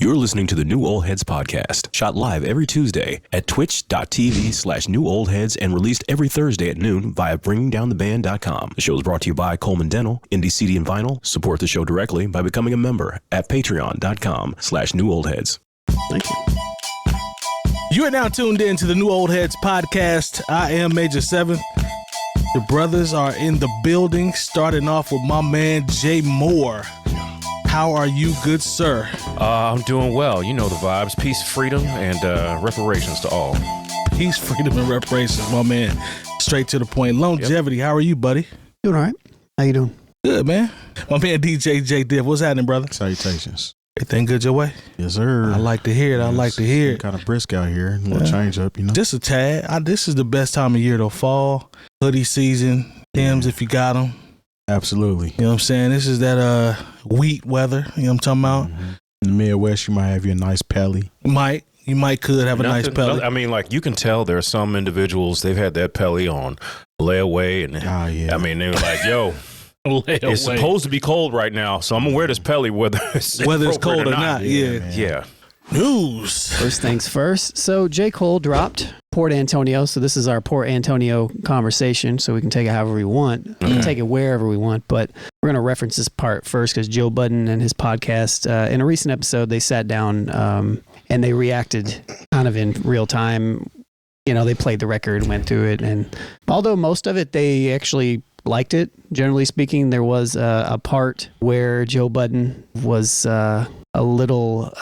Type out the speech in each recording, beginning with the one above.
You're listening to the New Old Heads podcast, shot live every Tuesday at twitch.tv/newoldheads and released every Thursday at noon via bringingdowntheband.com. The show is brought to you by Coleman Dental, Indie CD and Vinyl. Support the show directly by becoming a member at patreon.com/newoldheads. Thank you. You are now tuned in to the New Old Heads podcast. I am Major 7. The brothers are in the building, starting off with my man, Jay Moore. How are you, good sir? I'm doing well. You know the vibes. Peace, freedom, and reparations to all. Peace, freedom, and reparations, my man. Straight to the point. Longevity, How are you, buddy? Doing all right. How you doing? Good, man. My man, DJ J Div. What's happening, brother? Salutations. Everything good your way? Yes, sir. I like to hear it. Yes, kind of brisk out here. A little change up, you know. Just a tad. This is the best time of year, though. Fall, hoodie season, Timbs if you got them. Absolutely. You know what I'm saying? This is that wheat weather. You know what I'm talking about? Mm-hmm. In the Midwest, you might have your nice pelly. You could have a nice pelly. I mean, like, you can tell there are some individuals, they've had that pelly on layaway. And I mean, they were like, yo, it's supposed to be cold right now, so I'm going to wear this pelly whether it's cold or not. Yeah. News. First things first. So J. Cole dropped Port Antonio. So this is our Port Antonio conversation. So we can take it however we want. We can take it wherever we want. But we're going to reference this part first because Joe Budden and his podcast, in a recent episode, they sat down and they reacted kind of in real time. You know, they played the record, went through it. And although most of it, they actually liked it. Generally speaking, there was a part where Joe Budden was a little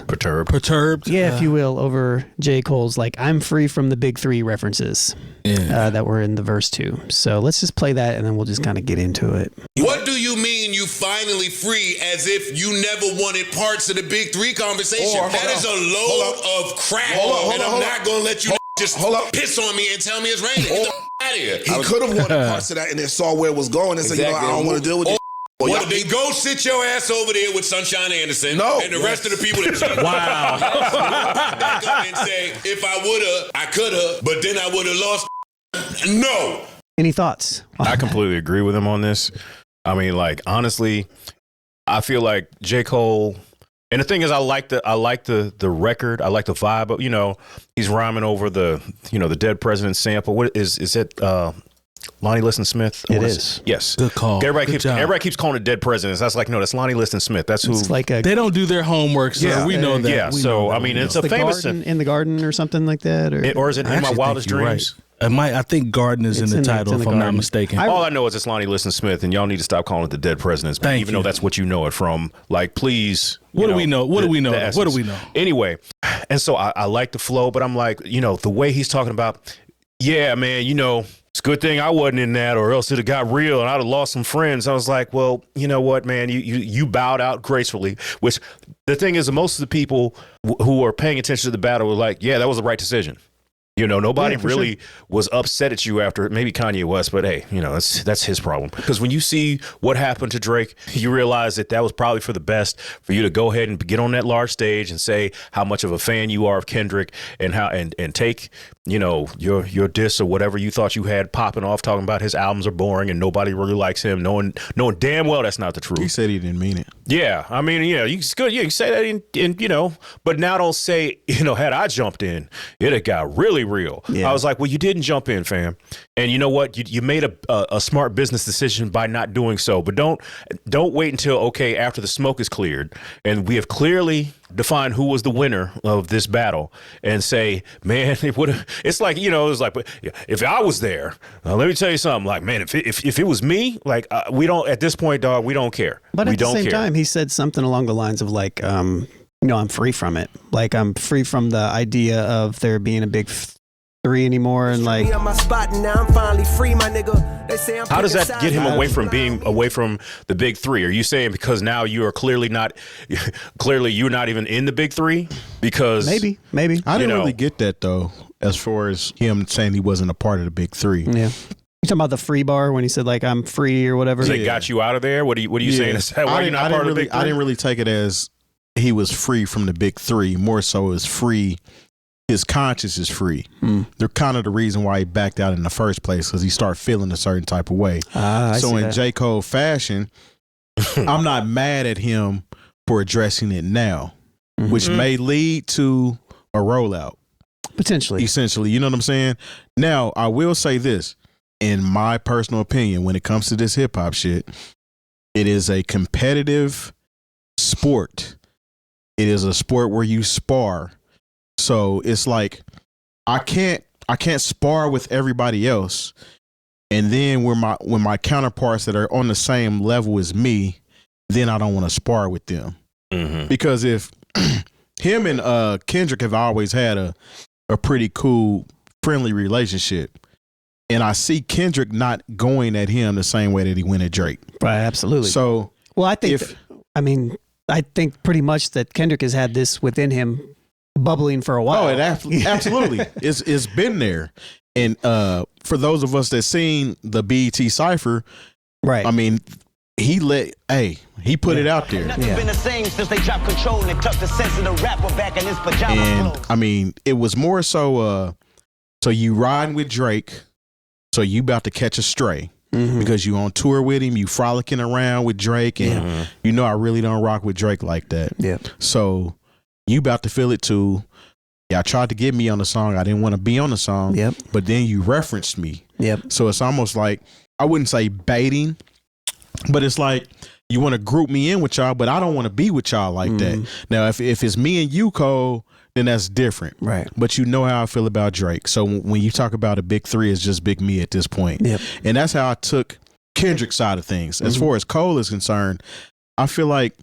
perturbed, if you will, over J. Cole's like "I'm free from the big three" references that were in the verse 2. So let's just play that and then we'll just kind of get into it. What do you mean you finally free, as if you never wanted parts of the big three conversation? That is a load of crap, and I'm not gonna let you just piss on me and tell me it's raining. Get the out of here. He could have wanted parts of that and then saw where it was going and said, I don't want to deal with it. Well, then go sit your ass over there with Sunshine Anderson and the rest of the people that you Wow. and say, if I woulda, I coulda, but then I woulda lost. No. Any thoughts? I completely agree with him on this. I mean, like, honestly, I feel like J. Cole, and the thing is, I like the record. I like the vibe. But, you know, he's rhyming over the Dead President sample. What is it? Lonnie Liston Smith? It is. Yes. Good call. Everybody keeps calling it Dead Presidents. That's like, no, that's Lonnie Liston Smith. That's who. It's like they don't do their homework, so we know that. Yeah. So, I mean, it's a famous. In the Garden or something like that? Or is it In My Wildest Dreams? Right. I think Garden is in the title, if I'm not mistaken. All I know is it's Lonnie Liston Smith, and y'all need to stop calling it the Dead Presidents, even though that's what you know it from. Like, please. What do we know? What do we know? What do we know? Anyway, and so I like the flow, but I'm like, the way he's talking about, yeah, man, it's a good thing I wasn't in that, or else it'd have got real and I'd have lost some friends. I was like, well, you know what, man, you bowed out gracefully, which the thing is, most of the people who are paying attention to the battle were like, yeah, that was the right decision. Nobody really was upset at you after. Maybe Kanye West, but hey, that's his problem. Because when you see what happened to Drake, you realize that was probably for the best for you to go ahead and get on that large stage and say how much of a fan you are of Kendrick and how and take your diss or whatever you thought you had popping off, talking about his albums are boring and nobody really likes him, knowing damn well that's not the truth. He said he didn't mean it. Yeah, I mean, you can say that in but now don't say, had I jumped in, it had got really real. Yeah. I was like, well, you didn't jump in, fam. And you know what? You made a smart business decision by not doing so. But don't wait until, after the smoke is cleared and we have clearly defined who was the winner of this battle and say, man, it's like, it's like, if I was there, let me tell you something, like, man, if it was me, like, we don't, at this point, dog, we don't care. But at the same time, he said something along the lines of like, I'm free from it. Like, I'm free from the idea of there being a big three anymore, and like, how does that get him away from being away from the big three? Are you saying because now you are clearly you're not even in the big three? Because maybe I didn't really get that though, as far as him saying he wasn't a part of the big three. Yeah. You talking about the free bar when he said like I'm free or whatever? So they got you out of there? What are you saying? Why are you not part of the big three? I didn't really take it as he was free from the big three. More so as free. His conscience is free. They're kind of the reason why he backed out in the first place, because he started feeling a certain type of way. So in J. Cole fashion, I'm not mad at him for addressing it now. which may lead to a rollout. Potentially. Essentially, you know what I'm saying? Now, I will say this. In my personal opinion, when it comes to this hip hop shit, it is a competitive sport. It is a sport where you spar. So it's like I can't spar with everybody else. And then when my counterparts that are on the same level as me, then I don't want to spar with them. Because if him and Kendrick have always had a pretty cool, friendly relationship. And I see Kendrick not going at him the same way that he went at Drake. Right, absolutely. So, well, I think, I think pretty much that Kendrick has had this within him bubbling for a while. Oh, it absolutely. It's been there. And for those of us that seen the BET Cypher, right? I mean, he put it out there. Nothing been the same since they dropped Control and tucked the sense of the rapper back in his pajama clothes. I mean, it was more so you riding with Drake, so you about to catch a stray. Because you on tour with him, you frolicking around with Drake, and you know I really don't rock with Drake like that. Yeah. So you about to feel it too. Y'all tried to get me on the song. I didn't want to be on the song. Yep. But then you referenced me. Yep. So it's almost like, I wouldn't say baiting, but it's like you want to group me in with y'all, but I don't want to be with y'all like that. Now, if it's me and you, Cole, then that's different. Right. But you know how I feel about Drake. So when you talk about a big three, it's just Big Me at this point. Yep. And that's how I took Kendrick's side of things. As far as Cole is concerned, I feel like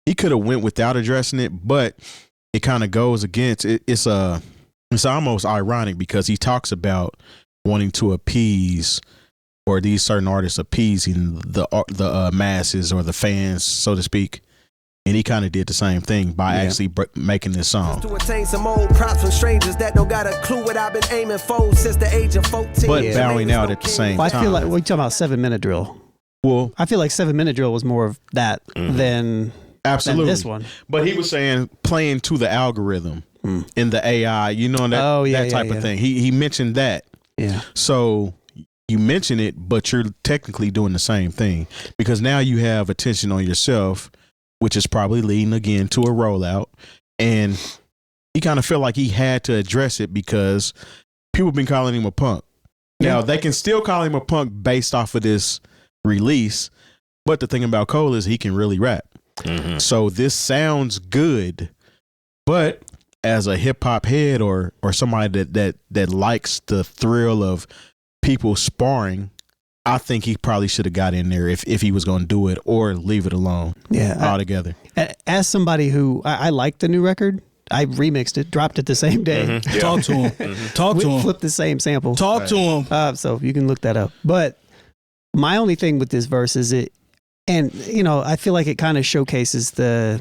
he could have went without addressing it, but it kind of goes against it. It's almost ironic because he talks about wanting to appease, or these certain artists appeasing the masses or the fans, so to speak. And he kind of did the same thing by actually making this song. To attain some old props from strangers that don't got a clue what I've been aiming for since the age of 14. But bowing out at the same time. I feel like we're talking about 7 Minute Drill. Well, I feel like 7 Minute Drill was more of that than this one. But he was saying playing to the algorithm in the AI, you know, that type of thing. He mentioned that. Yeah. So you mention it, but you're technically doing the same thing because now you have attention on yourself, which is probably leading again to a rollout. And he kind of felt like he had to address it because people have been calling him a punk. Now, they can still call him a punk based off of this release. But the thing about Cole is he can really rap. So this sounds good. But as a hip hop head or somebody that likes the thrill of people sparring, I think he probably should have got in there if he was going to do it or leave it alone altogether. As somebody who, I like the new record, I remixed it, dropped it the same day. Talk to him. Talk to him. Flipped the same sample. Talk to him. So you can look that up. But my only thing with this verse is and you know, I feel like it kind of showcases the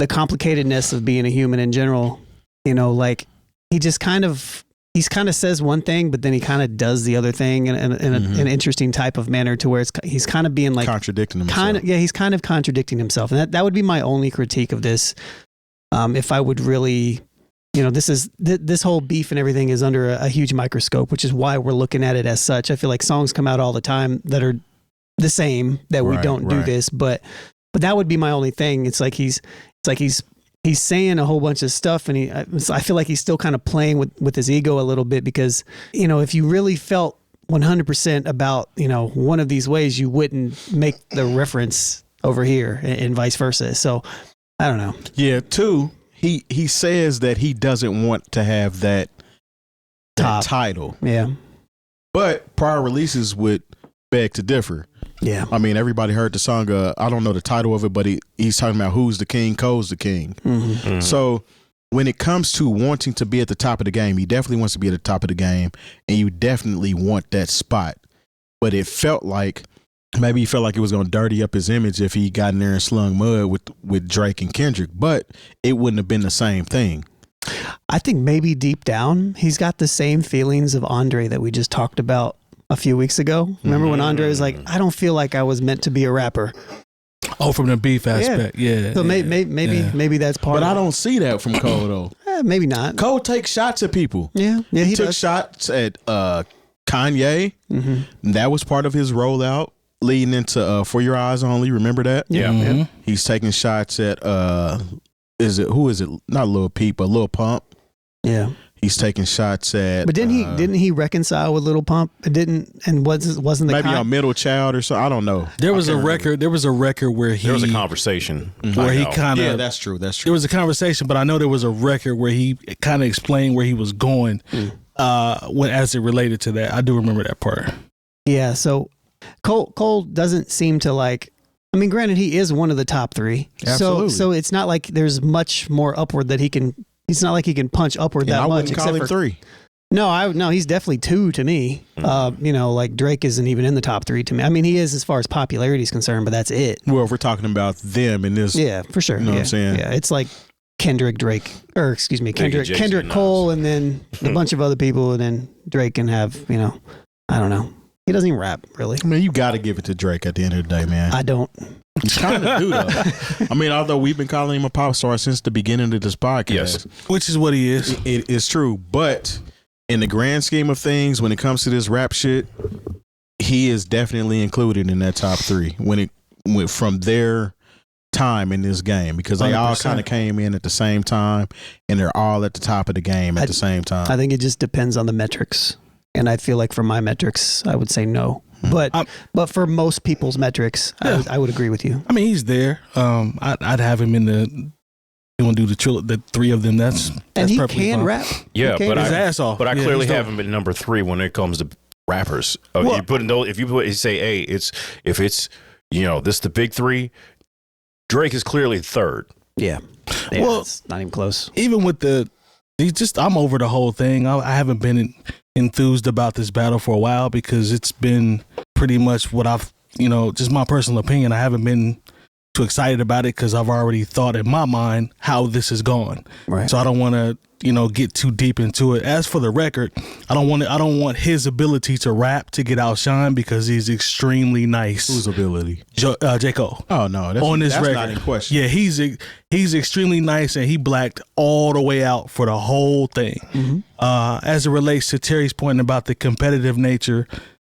complicatedness of being a human in general. You know, like he kind of says one thing, but then he kind of does the other thing in an interesting type of manner to where he's kind of being like contradicting himself. He's kind of contradicting himself. And that would be my only critique of this. If I would really, you know, this whole beef and everything is under a huge microscope, which is why we're looking at it as such. I feel like songs come out all the time that are the same, that we don't do this, but that would be my only thing. It's like he's saying a whole bunch of stuff, and I feel like he's still kind of playing with his ego a little bit because, you know, if you really felt 100% about, you know, one of these ways, you wouldn't make the reference over here and vice versa. So I don't know. Yeah. Two, he says that he doesn't want to have that title. Yeah. But prior releases would beg to differ. Yeah. I mean, everybody heard the song. I don't know the title of it, but he's talking about who's the king, Cole's the king. So when it comes to wanting to be at the top of the game, he definitely wants to be at the top of the game, and you definitely want that spot. But it felt like maybe he felt like it was going to dirty up his image if he got in there and slung mud with Drake and Kendrick, but it wouldn't have been the same thing. I think maybe deep down, he's got the same feelings of Andre that we just talked about a few weeks ago. Remember when Andre was like, I don't feel like I was meant to be a rapper. Oh, from the beef aspect. Yeah. So maybe that's part But of it. I don't see that from Cole, though. Maybe not. Cole takes shots at people. Yeah. He took shots at Kanye. That was part of his rollout leading into For Your Eyes Only. Remember that? Yeah. He's taking shots at who is it? Not Lil Peep, but Lil Pump. Yeah. He's taking shots at. But didn't he reconcile with Lil Pump? Wasn't the maybe on Middle Child or so? I don't know. There was a record where he. There was a conversation where he kind of. Yeah, that's true. There was a conversation, but I know there was a record where he kind of explained where he was going, as it related to that. I do remember that part. Yeah. So Cole doesn't seem to like. I mean, granted, he is one of the top 3. Absolutely. So it's not like there's much more upward that he can. It's not like he can punch upward that I much. wouldn't call him 3. No, he's definitely 2 to me. Like Drake isn't even in the top 3 to me. I mean, he is as far as popularity is concerned, but that's it. Well, if we're talking about them in this, yeah, for sure. You know what I'm saying? Yeah, it's like Kendrick, Jay-Z Kendrick Cole, and then a bunch of other people, and then Drake can have, I don't know. He doesn't even rap, really. I mean, you got to give it to Drake at the end of the day, man. I don't. You kind of do, though. I mean, although we've been calling him a pop star since the beginning of this podcast. Yes. Which is what he is. It is true. But in the grand scheme of things, when it comes to this rap shit, he is definitely included in that top 3 when it went from their time in this game, because they 100%. All kind of came in at the same time, and they're all at the top of the game at the same time. I think it just depends on the metrics. And I feel like for my metrics, I would say no. But for most people's metrics, yeah. I would agree with you. I mean, he's there. I'd have him in the. You want to do the 3 of them? That's and he perfectly can fine. rap. Yeah, but his ass off. But I clearly have him at number 3 when it comes to rappers. Well, if you say, hey, if it's this the big 3, Drake is clearly 3rd. Yeah. Well, it's not even close. Even with I'm over the whole thing. I haven't been enthused about this battle for a while because it's been pretty much what I've, just my personal opinion. I haven't been too excited about it because I've already thought in my mind how this is going. Right. So I don't want to, get too deep into it. As for the record, I don't want his ability to rap to get outshined because he's extremely nice. Whose ability? J. Cole. Oh no, that's record. Not in question. Yeah, he's extremely nice and he blacked all the way out for the whole thing. Mm-hmm. As it relates to Terry's point about the competitive nature,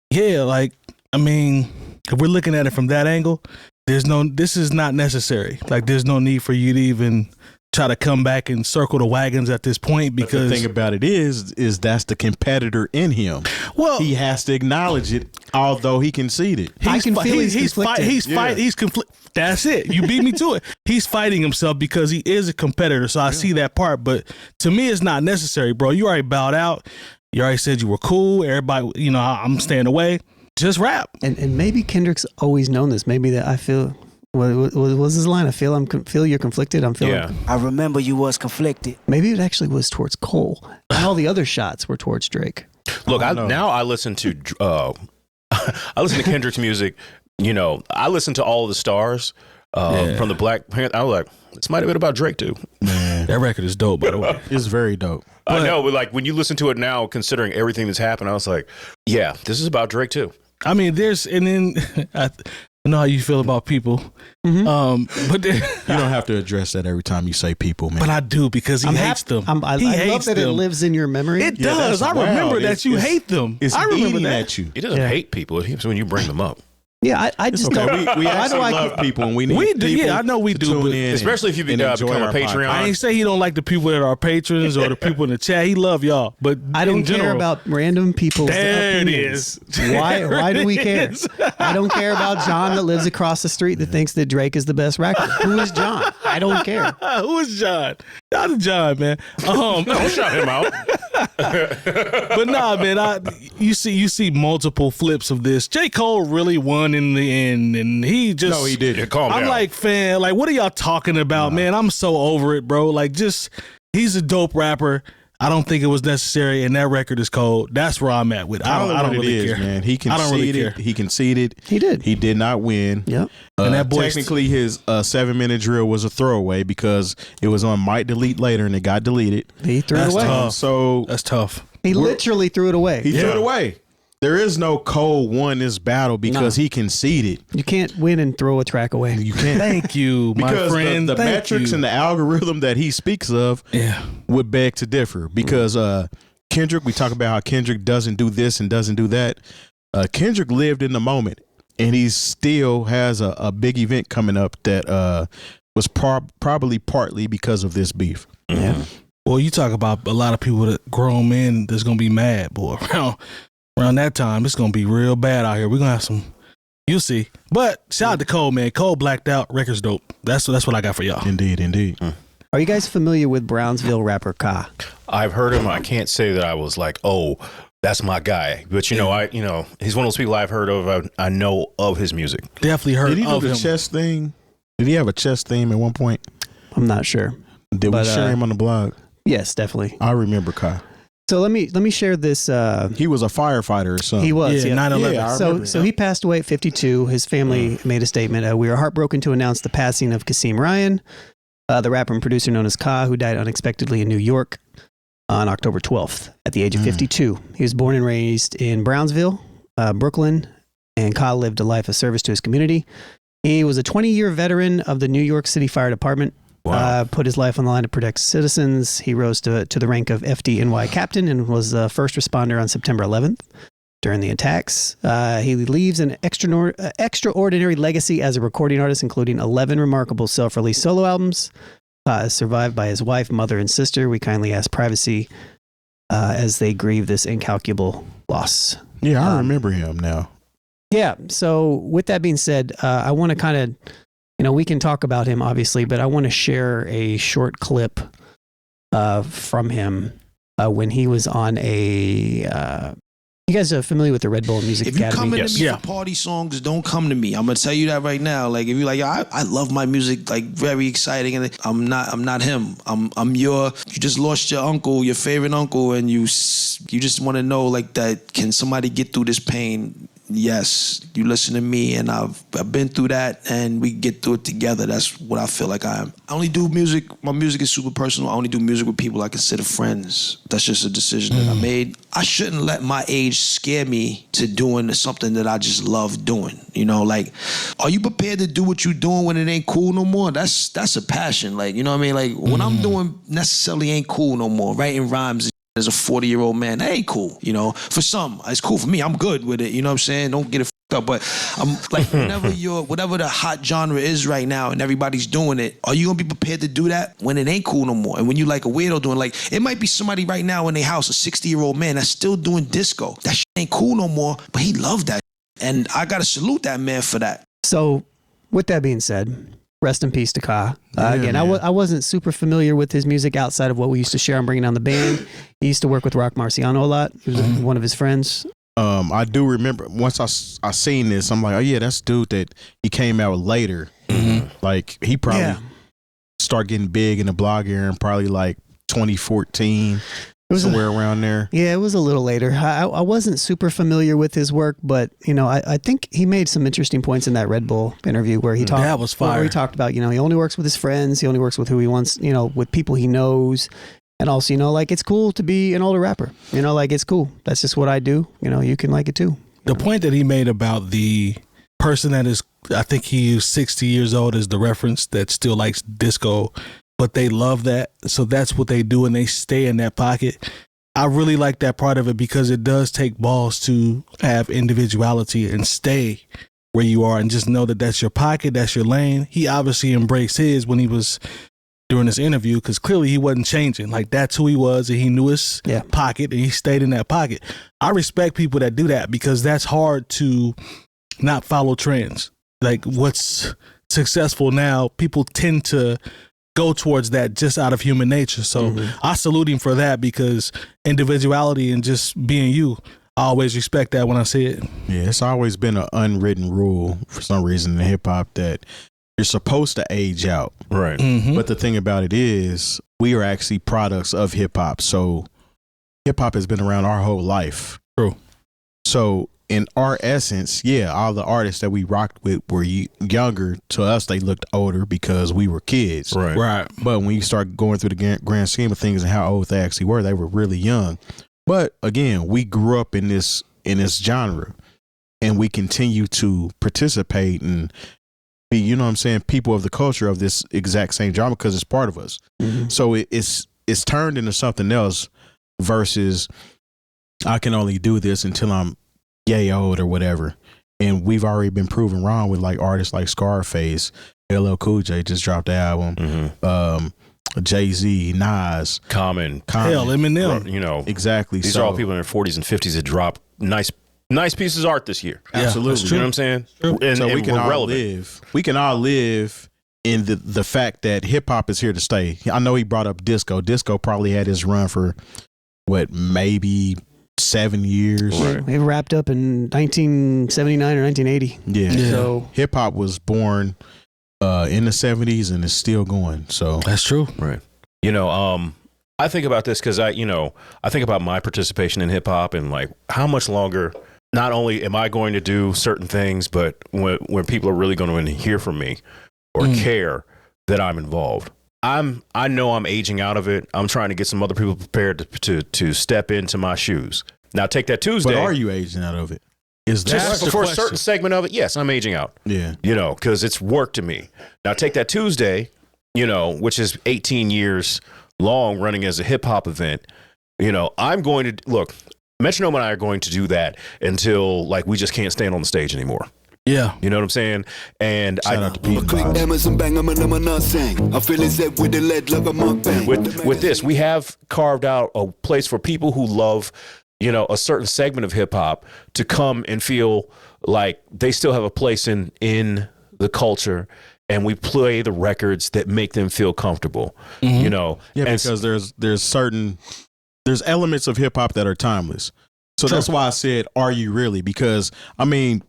yeah, if we're looking at it from that angle, this is not necessary. Like, there's no need for you to even try to come back and circle the wagons at this point, because but the thing about it is that's the competitor in him. Well, he has to acknowledge it, although he conceded. He's conflicted. That's it. You beat me to it. He's fighting himself because he is a competitor. So I see that part, but to me, it's not necessary, bro. You already bowed out. You already said you were cool. Everybody, I'm staying away. Just rap. And maybe Kendrick's always known this. Maybe that I feel. What was his line? I feel you're conflicted. I'm feeling. Yeah. I remember you was conflicted. Maybe it actually was towards Cole. And all the other shots were towards Drake. Look, I listen to Kendrick's music. I listen to All the Stars from the Black Panther. I was like, this might have been about Drake too. Man, that record is dope, by the way. It's very dope. I know, but when you listen to it now, considering everything that's happened, I was like, yeah, this is about Drake too. I mean, I know how you feel about people, but you don't have to address that every time you say people, man. But I do, because he hates them. I love that it lives in your memory. It does. I remember that you hate them. I remember that. At you. He doesn't hate people. It's when you bring them up. Yeah, I just don't. We actually love people, and we need people. Yeah, I know we do, but especially if you become a Patreon. I ain't say he don't like the people that are patrons or the people in the chat. He love y'all, but I don't care about random people's opinions. Why do we care? I don't care about John that lives across the street that thinks that Drake is the best rapper. Who is John? I don't care. Who is John? Not John, man. Don't shout him out. But nah, man. You see multiple flips of this. J. Cole really won in the end, and he just no, he did. Yeah, calm down. I'm like, fan, what are y'all talking about, man? I'm so over it, bro. He's a dope rapper. I don't think it was necessary, and that record is cold. That's where I'm at with it. I don't really care, man. He conceded. I don't really care. He conceded. He did. He did not win. Yep. And that boy technically his 7-minute drill was a throwaway because it was on might delete later, and it got deleted. He threw it away. Tough. So that's tough. He literally threw it away. He threw it away. There is no Cole won this battle because he conceded. You can't win and throw a track away. You can't. Thank you, my friend. The metrics and the algorithm that he speaks of would beg to differ. Because Kendrick, we talk about how Kendrick doesn't do this and doesn't do that. Kendrick lived in the moment, and he still has a big event coming up that was probably partly because of this beef. Yeah. Well, you talk about a lot of people that grown men that's gonna be mad, boy. Around that time, it's gonna be real bad out here. We're gonna have some. You'll see. But shout out to Cole, man. Cole blacked out. Record's dope. That's what I got for y'all. Indeed. Are you guys familiar with Brownsville rapper Ka? I've heard him. I can't say that I was like, oh, that's my guy. But he's one of those people I've heard of. I know of his music. Definitely heard Did he do of the him. chess thing? Did he have a chess theme at one point? I'm not sure. Did we share him on the blog? Yes, definitely. I remember Kai. So let me share this. He was a firefighter or something. He was. Yeah, 9/11. Yeah, So he passed away at 52. His family made a statement. We are heartbroken to announce the passing of Kasim Ryan, the rapper and producer known as Ka, who died unexpectedly in New York on October 12th at the age of 52. He was born and raised in Brownsville, Brooklyn, and Ka lived a life of service to his community. He was a 20-year veteran of the New York City Fire Department. Wow. Put his life on the line to protect citizens. He rose to the rank of FDNY captain and was the first responder on September 11th during the attacks. He leaves an extraordinary legacy as a recording artist, including 11 remarkable self-released solo albums. Is survived by his wife, mother, and sister. We kindly ask privacy as they grieve this incalculable loss. Yeah, I remember him now. Yeah. So with that being said, I want to kind of, we can talk about him obviously, but I want to share a short clip from him when he was on a. You guys are familiar with the Red Bull Music If you Academy? coming to me for party songs, don't come to me. I'm gonna tell you that right now. Like if you're like, I love my music, like very exciting, and I'm not him. You just lost your uncle, your favorite uncle, and you just want to know like that. Can somebody get through this pain? Yes, you listen to me, and I've been through that, and we get through it together. That's what I feel like I am. I only do music. My music is super personal. I only do music with people I consider friends. That's just a decision that I made. I shouldn't let my age scare me to doing something that I just love doing. Like, are you prepared to do what you're doing when it ain't cool no more? That's a passion. Like, you know what I mean? Like, when I'm doing necessarily ain't cool no more. Writing rhymes as a 40-year-old man, that ain't cool. For some, it's cool. For me, I'm good with it. You know what I'm saying? Don't get it fucked up. But I'm like, whatever the hot genre is right now and everybody's doing it, are you gonna be prepared to do that when it ain't cool no more? And when you like a weirdo doing, like, it might be somebody right now in their house, a 60-year-old man that's still doing disco. That shit ain't cool no more, but he loved that. And I gotta salute that man for that. So with that being said, rest in peace to Ka. Again, I wasn't super familiar with his music outside of what we used to share on Bringing Down the Band. He used to work with Rock Marciano a lot. He was one of his friends. I do remember once I seen this, I'm like, oh yeah, that's dude that he came out later. Like he probably started getting big in the blog era in probably like 2014. Somewhere around there. Yeah, it was a little later. I wasn't super familiar with his work, but I think he made some interesting points in that Red Bull interview where he talked. That was fire. Where he talked about he only works with his friends, he only works with who he wants, with people he knows, and also like it's cool to be an older rapper. Like it's cool. That's just what I do. You can like it too. The point that he made about the person that is, I think he is 60 years old, is the reference that still likes disco. But they love that, so that's what they do, and they stay in that pocket. I really like that part of it because it does take balls to have individuality and stay where you are and just know that that's your pocket, that's your lane. He obviously embraced his when he was doing this interview because clearly he wasn't changing. Like, that's who he was, and he knew his pocket, and he stayed in that pocket. I respect people that do that because that's hard to not follow trends. Like, what's successful now, people tend to go towards that just out of human nature. So I salute him for that because individuality and just being you, I always respect that when I see it. Yeah, it's always been an unwritten rule for some reason in hip hop that you're supposed to age out. Right. But the thing about it is we are actually products of hip hop. So hip hop has been around our whole life. True. So in our essence, all the artists that we rocked with were younger. To us, they looked older because we were kids. Right. But when you start going through the grand scheme of things and how old they actually were, they were really young. But again, we grew up in this genre, and we continue to participate and be, people of the culture of this exact same genre because it's part of us. So it's turned into something else versus I can only do this until I'm yay old or whatever. And we've already been proven wrong with like artists like Scarface LL Cool J just dropped the album. Jay-Z, Nas, Common. Hell, Eminem. You know, exactly. These are all people in their 40s and 50s that drop nice pieces of art this year. Absolutely. You know what I'm saying? And, so and we can we're all relevant. live. We can all live in the fact that hip hop is here to stay. I know he brought up disco. Disco probably had his run for maybe 7 years. Right. It wrapped up in 1979 or 1980. Yeah. So hip hop was born in the 70s and is still going. So that's true. Right. You know, I think about this because I think about my participation in hip hop and like how much longer. Not only am I going to do certain things, but when people are really going to hear from me or care that I'm involved, I know I'm aging out of it. I'm trying to get some other people prepared to step into my shoes. Now take that Tuesday. But are you aging out of it? Is that just for a certain segment of it? Yes, I'm aging out. Yeah. You know, because it's work to me. Now take that Tuesday, you know, which is 18 years long running as a hip hop event. You know, I'm going to look. Metronome and I are going to do that until like we just can't stand on the stage anymore. Yeah. You know what I'm saying? And with this, we have carved out a place for people who love, you know, a certain segment of hip hop to come and feel like they still have a place in the culture, and we play the records that make them feel comfortable. You know, yeah, and because there's elements of hip hop that are timeless. So that's why I said, are you really? Because I mean,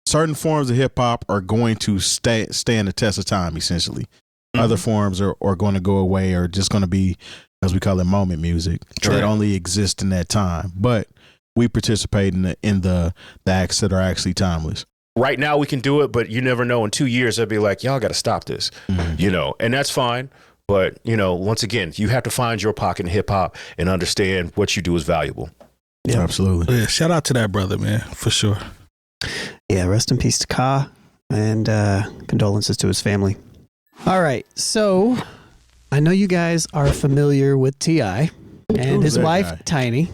certain forms of hip hop are going to stand the test of time, essentially. Other forms are going to go away, or just going to be, as we call it, moment music that only exist in that time. But we participate in the acts that are actually timeless. Right now we can do it, but you never know. In 2 years, they'll be like, y'all got to stop this, you know, and that's fine. But, you know, once again, you have to find your pocket in hip hop and understand what you do is valuable. Yeah, absolutely. Yeah, shout out to that brother, man, for sure. Yeah, rest in peace to Ka, and condolences to his family. All right, so I know you guys are familiar with T.I. and his wife, guy? Tiny.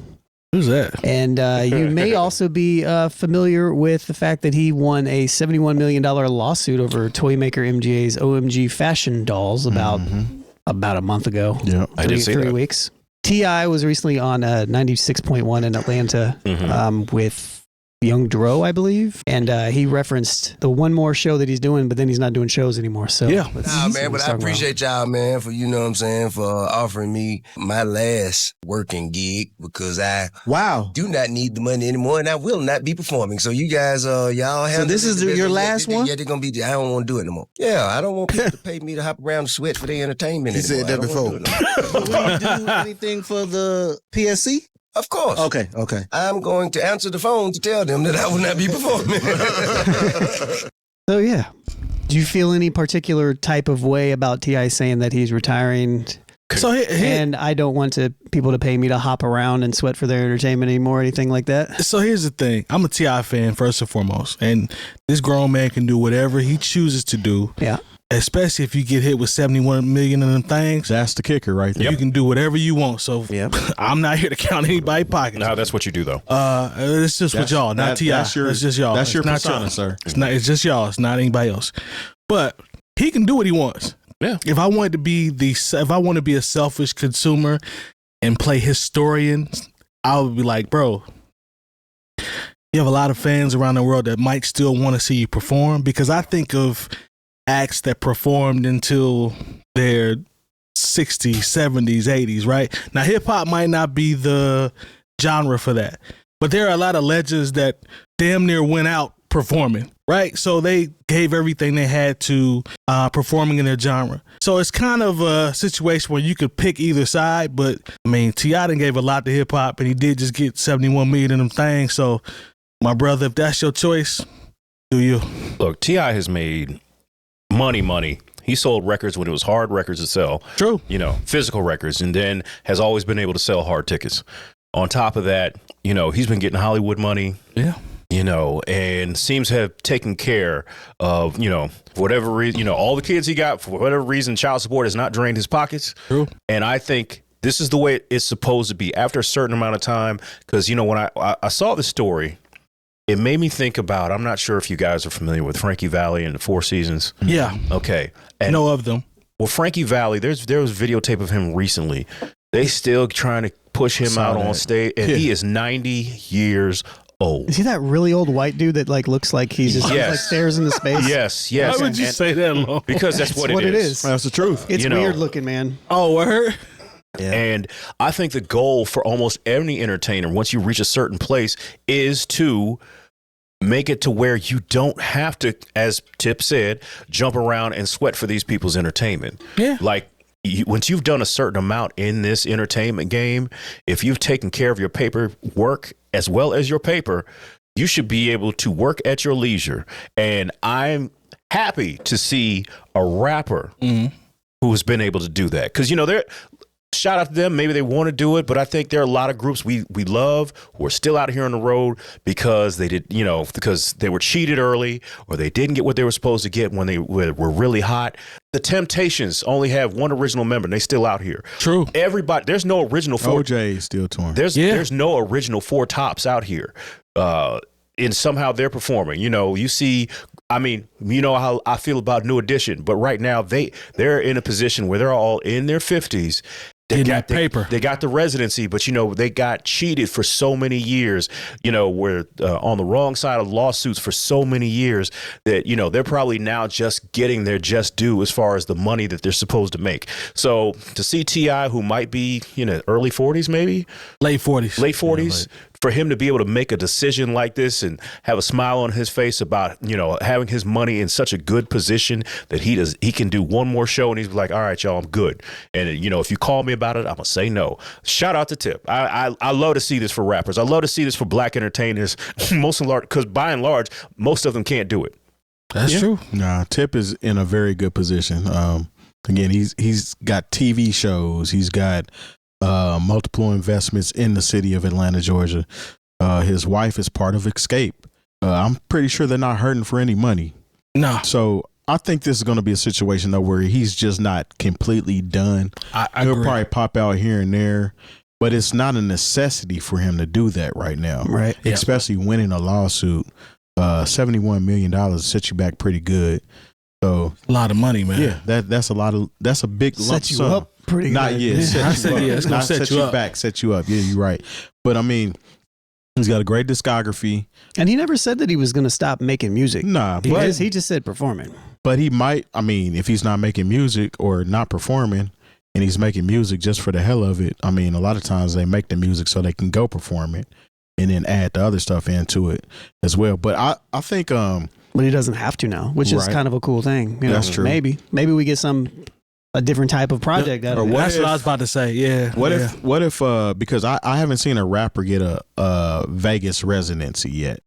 Who's that? And you may also be familiar with the fact that he won a $71 million lawsuit over toy maker MGA's OMG fashion dolls about a month ago. Yeah, I did see 3 that. weeks. T.I. was recently on 96.1 in Atlanta with Young Dro, I believe. And he referenced the one more show that he's doing, but then he's not doing shows anymore. So yeah. Nah, man, but I appreciate y'all, man, for, you know what I'm saying, for offering me my last working gig, because I do not need the money anymore, and I will not be performing. So you guys, y'all have. So this is your last one? Yeah, they're going to be, I don't want to do it no more. Yeah, I don't want people to pay me to hop around and sweat for their entertainment He anymore. said that before. Will you do anything for the PSC? Of course. Okay. I'm going to answer the phone to tell them that I will not be performing. So yeah, do you feel any particular type of way about T.I. saying that he's retiring? So and I don't want people to pay me to hop around and sweat for their entertainment anymore, or anything like that. So here's the thing. I'm a T.I. fan first and foremost, and this grown man can do whatever he chooses to do. Yeah. Especially if you get hit with 71 million of them things. That's the kicker right there. You can do whatever you want. So I'm not here to count anybody's pockets. No, that's what you do, though. It's just with y'all, not T.I. That's just y'all. That's your It's not persona, y'all. sir. It's just y'all. It's not anybody else. But he can do what he wants. Yeah. If I want to be a selfish consumer and play historian, I would be like, bro, you have a lot of fans around the world that might still want to see you perform, because I think of acts that performed until their 60s, 70s, 80s, right? Now, hip hop might not be the genre for that, but there are a lot of legends that damn near went out performing, right? So they gave everything they had to performing in their genre. So it's kind of a situation where you could pick either side, but I mean, T.I. done gave a lot to hip hop, and he did just get 71 million of them things. So my brother, if that's your choice, do you? Look, T.I. has made money. He sold records when it was hard records to sell. True. You know, physical records, and then has always been able to sell hard tickets. On top of that, you know, he's been getting Hollywood money. Yeah. You know, and seems to have taken care of, you know, for whatever reason, you know, all the kids he got, for whatever reason, child support has not drained his pockets. True. And I think this is the way it's supposed to be after a certain amount of time. Because, you know, when I saw the story, it made me think about, I'm not sure if you guys are familiar with Frankie Valli and the Four Seasons. Yeah. Okay. And, know of them. Well, Frankie Valli, there was videotape of him recently. They still trying to push him out on stage, and he is 90 years old. Is he that really old white dude that like looks like he's just like stares into space? Yes. Why would you say that, Lo? Because that's what it is. That's the truth. It's weird looking, man. Oh, word? Yeah. And I think the goal for almost any entertainer, once you reach a certain place, is to make it to where you don't have to, as Tip said, jump around and sweat for these people's entertainment. Yeah. Like, once you've done a certain amount in this entertainment game, if you've taken care of your paperwork as well as your paper, you should be able to work at your leisure. And I'm happy to see a rapper who has been able to do that. Because, they're... Shout out to them. Maybe they want to do it, but I think there are a lot of groups we love who are still out here on the road because they did, because they were cheated early or they didn't get what they were supposed to get when they were really hot. The Temptations only have one original member and they still out here. True. Everybody, there's no original four. OJ is still torn. There's no original Four Tops out here. And somehow they're performing. You see, how I feel about New Edition, but right now they're in a position where they're all in their 50s. They got the residency, but they got cheated for so many years. We're on the wrong side of lawsuits for so many years that they're probably now just getting their just due as far as the money that they're supposed to make. So to see T.I., who might be early 40s, maybe late 40s, for him to be able to make a decision like this and have a smile on his face about having his money in such a good position that he can do one more show and he's like, all right, y'all, I'm good. And if you call me about it, I'm gonna say no. Shout out to Tip. I love to see this for rappers. I love to see this for black entertainers, because by and large, most of them can't do it. That's true. Nah, Tip is in a very good position. Again, he's got TV shows. He's got multiple investments in the city of Atlanta, Georgia. His wife is part of Escape. I'm pretty sure they're not hurting for any money. No. So I think this is going to be a situation though where he's just not completely done. He'll agree. probably pop out here and there, but it's not a necessity for him to do that right now. Right. Especially winning a lawsuit. $71 million sets you back pretty good. So a lot of money, man. Yeah, that's a big lump Set you sum. up pretty Not good. yet. It's gonna set you up. Back, set you up. Yeah, you're right. But he's got a great discography. And he never said that he was going to stop making music. Nah, he just said performing. But he might. If he's not making music or not performing, and he's making music just for the hell of it. A lot of times they make the music so they can go perform it, and then add the other stuff into it as well. But I think. But he doesn't have to now, which is kind of a cool thing. That's true. Maybe we get a different type of project out of it. That's what I was about to say. Yeah. What if because I haven't seen a rapper get a Vegas residency yet.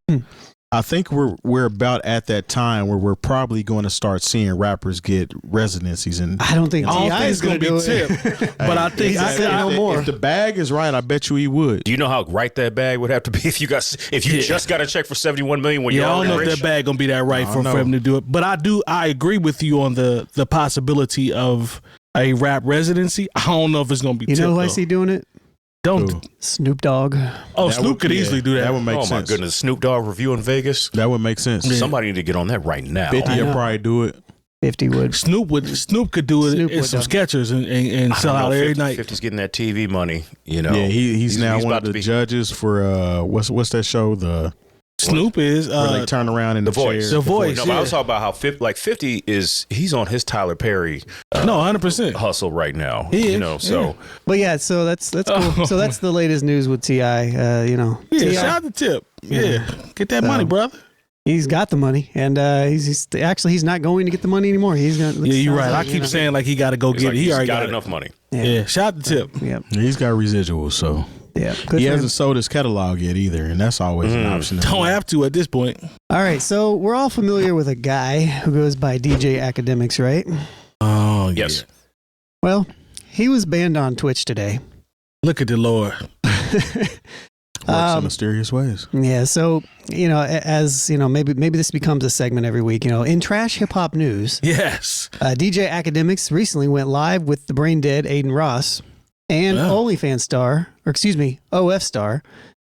I think we're about at that time where we're probably going to start seeing rappers get residencies, and I don't think T.I. is going to do Tip. it. But I think no more. If the bag is right, I bet you he would. Do you know how right that bag would have to be if you just got a check for $71 million when you're I don't know rich? if that bag gonna be that right for him to do it. But I agree with you on the possibility of a rap residency. I don't know if it's gonna be. You Tip, know who I though. see doing it? Snoop Dogg. Oh, Snoop could easily do that. That would make sense. Oh my goodness, Snoop Dogg review in Vegas. That would make sense. Somebody need to get on that right now. 50 will probably do it. 50 would. Snoop could do it Snoop in would, some though. sketchers and sell out every night. 50's getting that TV money. Yeah, he's now one of the judges for what's that show? Snoop is where they turn around in the Voice. chair. The Voice. No, but I was talking about how 50 he's on his Tyler Perry 100% hustle right now. He is, so But yeah, so that's cool. So that's the latest news with T.I. Yeah, T.I. shout out to Tip. Yeah, get that money, brother. He's got the money, and he's not going to get the money anymore. He's gonna. Yeah, you're right. I keep saying like he got to go get it. He already got enough money. Yeah, shout out to Tip. Yep. He's got residuals, so yeah. He hasn't sold his catalog yet either, and that's always an option. Don't have to at this point. All right, so we're all familiar with a guy who goes by DJ Akademiks, right? Oh yes. Yeah. Well, he was banned on Twitch today. Look at the Lord. Works in mysterious ways. Yeah, so as maybe this becomes a segment every week. In trash hip hop news, Yes. DJ Akademiks recently went live with the brain dead Aiden Ross and OF star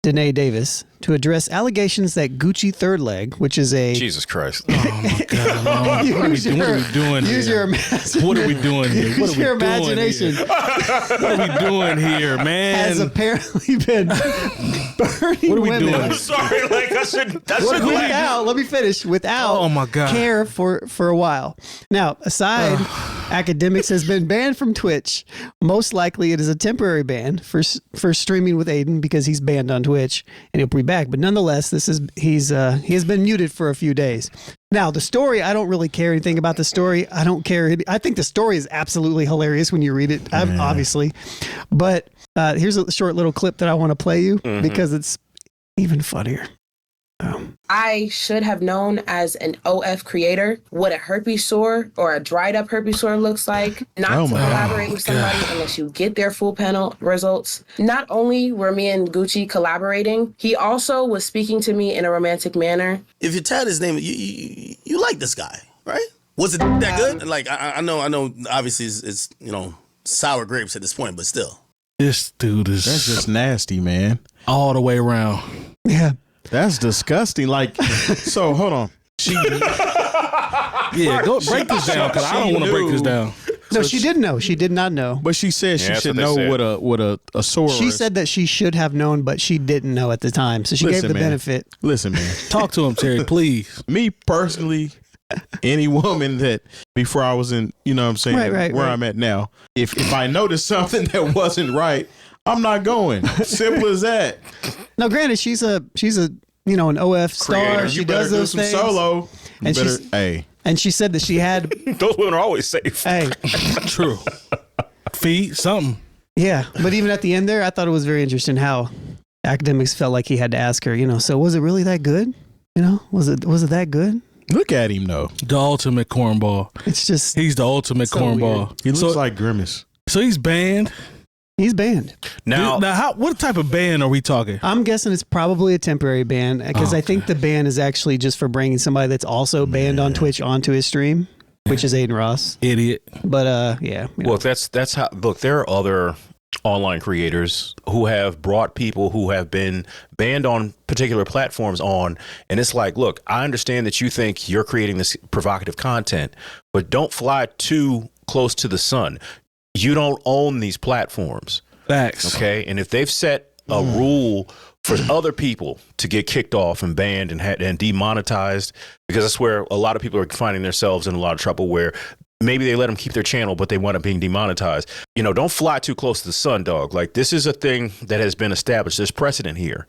Danae Davis, to address allegations that Gucci Third Leg, which is a... Jesus Christ. Oh, my God. What are we doing here? Use your imagination. What are we doing here? What Use your imagination. What are we doing here, man? Has apparently been burning What are we women. doing? I'm sorry, like I should. Let me finish. Without Oh, my God. care for a while. Now, aside, Akademiks has been banned from Twitch. Most likely, it is a temporary ban for streaming with Aiden because he's banned on Twitch and he'll be back. But nonetheless, he has been muted for a few days. Now, the story, I don't really care anything about the story. I don't care. I think the story is absolutely hilarious when you read it, obviously. But here's a short little clip that I want to play you because it's even funnier. I should have known as an OF creator what a herpes sore or a dried up herpes sore looks like. Not to collaborate with somebody unless you get their full panel results. Not only were me and Gucci collaborating, he also was speaking to me in a romantic manner. If you tell his name, you like this guy, right? Was it that good? Like I know. Obviously, it's sour grapes at this point, but still, This dude is... That's just nasty, man. all the way around. Yeah. That's disgusting. Like, so hold on. Yeah, go break this down because I don't want to break this down. No, she did know. She did not know. But she said she should know what a sore She is. said that she should have known, but she didn't know at the time. So she gave the benefit. Listen, man. Talk to him, Terry, please. Me personally, any woman that before I was in, you know what I'm saying, where I'm at now, if I noticed something that wasn't right, I'm not going. Simple as that. Now, granted, she's a an OF star. Creator. She You better does those do some things. solo. And and she said that she had those women are always safe. Hey, true. Feed something. Yeah, but even at the end there, I thought it was very interesting how Akademiks felt like he had to ask her. So was it really that good? Was it that good? Look at him though. The ultimate cornball. It's just he's the ultimate so cornball. weird. He looks like Grimace. So he's banned. He's banned. Now, what type of ban are we talking? I'm guessing it's probably a temporary ban because I think the ban is actually just for bringing somebody that's also banned on Twitch onto his stream, which is Aiden Ross. Idiot. But yeah. Well, that's how. Look, there are other online creators who have brought people who have been banned on particular platforms on, and it's like, look, I understand that you think you're creating this provocative content, but don't fly too close to the sun. You don't own these platforms. Facts. Okay. And if they've set a rule for other people to get kicked off and banned and demonetized, because that's where a lot of people are finding themselves in a lot of trouble where maybe they let them keep their channel, but they wind up being demonetized. Don't fly too close to the sun, dog. Like, this is a thing that has been established. There's precedent here.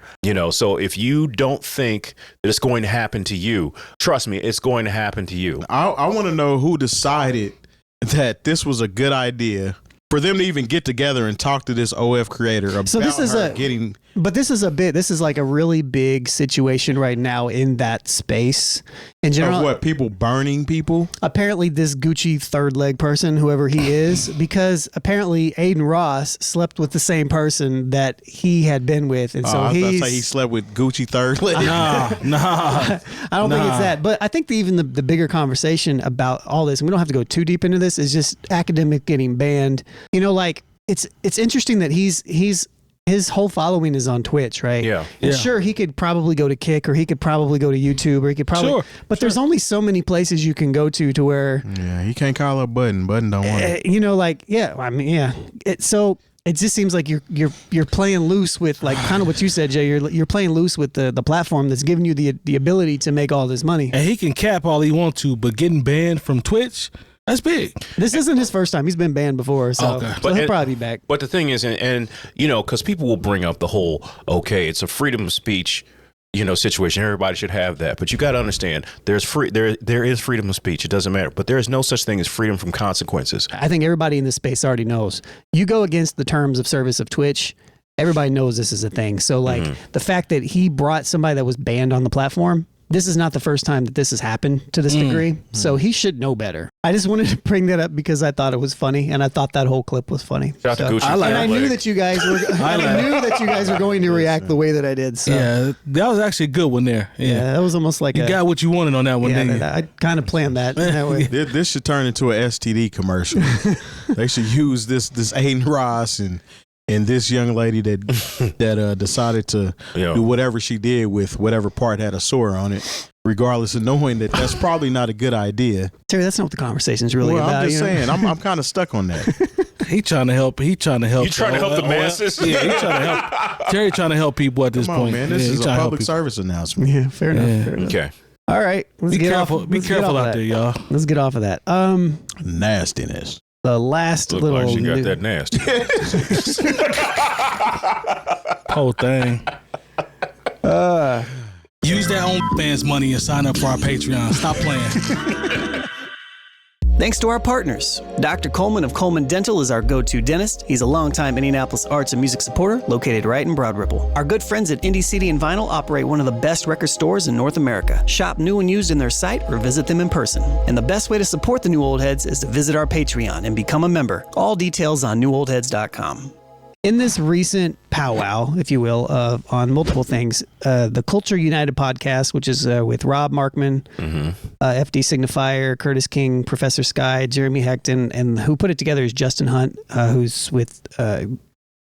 So if you don't think that it's going to happen to you, trust me, it's going to happen to you. I want to know who decided that this was a good idea for them to even get together and talk to this OF creator about getting. But this is like a really big situation right now in that space. In general, of what, people burning people? Apparently this Gucci third leg person, whoever he is, because apparently Aiden Ross slept with the same person that he had been with. And so he slept with Gucci third leg. Nah. I don't think it's that. But I think even the bigger conversation about all this, and we don't have to go too deep into this, is just Akademiks getting banned. It's interesting that his whole following is on Twitch, right? Yeah. And sure, he could probably go to Kick, or he could probably go to YouTube, or he could probably. But there's only so many places you can go to where. Yeah, he can't call up Budden. Budden don't want it. So it just seems like you're playing loose with, like, kind of what you said, Jay. You're playing loose with the platform that's giving you the ability to make all this money. And he can cap all he wants to, but getting banned from Twitch. That's big. This isn't his first time. He's been banned before, so he'll probably be back. But the thing is, and because people will bring up the whole, it's a freedom of speech, situation. Everybody should have that. But you got to understand, there is freedom of speech. It doesn't matter. But there is no such thing as freedom from consequences. I think everybody in this space already knows. You go against the terms of service of Twitch, everybody knows this is a thing. So, the fact that he brought somebody that was banned on the platform, this is not the first time that this has happened to this degree, so he should know better. I just wanted to bring that up because I thought it was funny, and I thought that whole clip was funny. Shout out to Gucci. I knew that you guys were going to react the way that I did. So. Yeah, that was actually a good one there. Yeah, that was almost like you got what you wanted on that one. Yeah, I kind of planned that in that way. This should turn into an STD commercial. They should use this Aiden Ross and And this young lady that decided to do whatever she did with whatever part had a sore on it, regardless of knowing that that's probably not a good idea. Terry, that's not what the conversation's really about. I'm just saying. I'm kind of stuck on that. He trying to help. He trying to help. You trying to help the masses? Yeah, he trying to help. Terry trying to help people at this point. Man, this is a public service announcement. Yeah, fair enough. Okay. All right. Let's Be get careful. off, Be let's get careful off out of there, that. y'all. Let's get off of that. Nastiness. The last Look little like she got new- that nasty. Whole thing. Use that OnlyFans money and sign up for our Patreon. Stop playing. Thanks to our partners. Dr. Coleman of Coleman Dental is our go-to dentist. He's a longtime Indianapolis arts and music supporter located right in Broad Ripple. Our good friends at Indie CD and Vinyl operate one of the best record stores in North America. Shop new and used in their site or visit them in person. And the best way to support the New Old Heads is to visit our Patreon and become a member. All details on newoldheads.com. In this recent powwow, if you will, on multiple things, the Culture United podcast, which is with Rob Markman, FD Signifier, Curtis King, Professor Sky, Jeremy Heckton, and who put it together is Justin Hunt, who's with...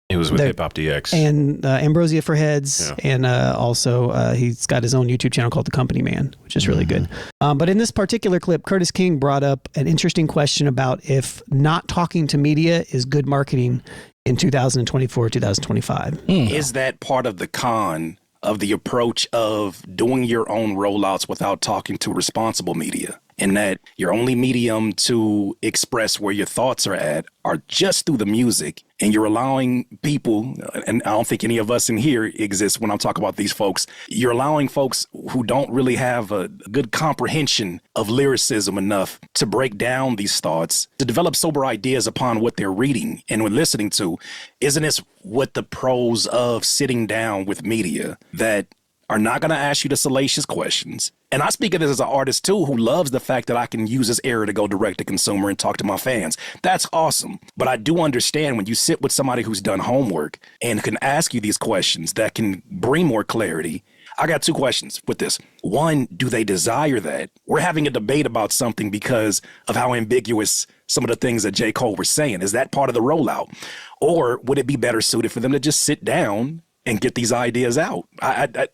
He was with Hip Hop DX. And Ambrosia for Heads. Yeah. And also he's got his own YouTube channel called The Company Man, which is really good. But in this particular clip, Curtis King brought up an interesting question about if not talking to media is good marketing in 2024, 2025. Is that part of the con of the approach of doing your own rollouts without talking to responsible media? And that your only medium to express where your thoughts are at are just through the music, and you're allowing people, and I don't think any of us in here exist when I'm talking about these folks, you're allowing folks who don't really have a good comprehension of lyricism enough to break down these thoughts, to develop sober ideas upon what they're reading and when listening to. Isn't this what the pros of sitting down with media that are not going to ask you the salacious questions? And I speak of this as an artist, too, who loves the fact that I can use this era to go direct to consumer and talk to my fans. That's awesome. But I do understand when you sit with somebody who's done homework and can ask you these questions that can bring more clarity. I got two questions with this. One, do they desire that? We're having a debate about something because of how ambiguous some of the things that J. Cole was saying. Is that part of the rollout? Or would it be better suited for them to just sit down and get these ideas out? I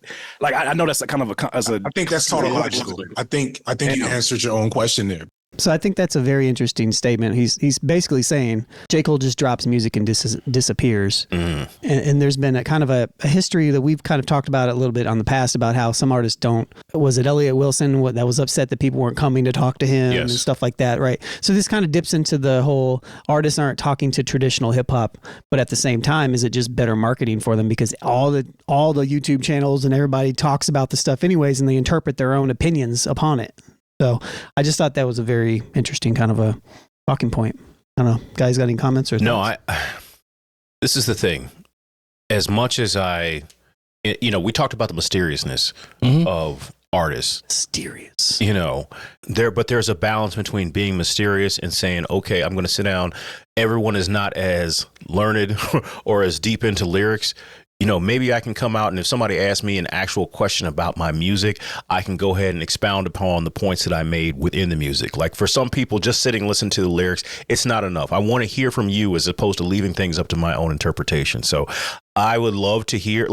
know that's a kind of a. I think that's tautological. I think you answered your own question there. So I think that's a very interesting statement. He's basically saying J. Cole just drops music and disappears. And there's been a kind of a history that we've kind of talked about a little bit on the past about how some artists don't. Was it Elliott Wilson that was upset that people weren't coming to talk to him and stuff like that, right? So this kind of dips into the whole artists aren't talking to traditional hip hop, but at the same time, is it just better marketing for them because all the YouTube channels and everybody talks about the stuff anyways, and they interpret their own opinions upon it. So I just thought that was a very interesting kind of a talking point. I don't know. Guys got any comments or thoughts? No, this is the thing. As much as we talked about the mysteriousness of artists. Mysterious. But there's a balance between being mysterious and saying, okay, I'm going to sit down. Everyone is not as learned or as deep into lyrics. Maybe I can come out and if somebody asks me an actual question about my music, I can go ahead and expound upon the points that I made within the music. Like for some people, just sitting, listening to the lyrics, it's not enough. I want to hear from you as opposed to leaving things up to my own interpretation. So I would love to hear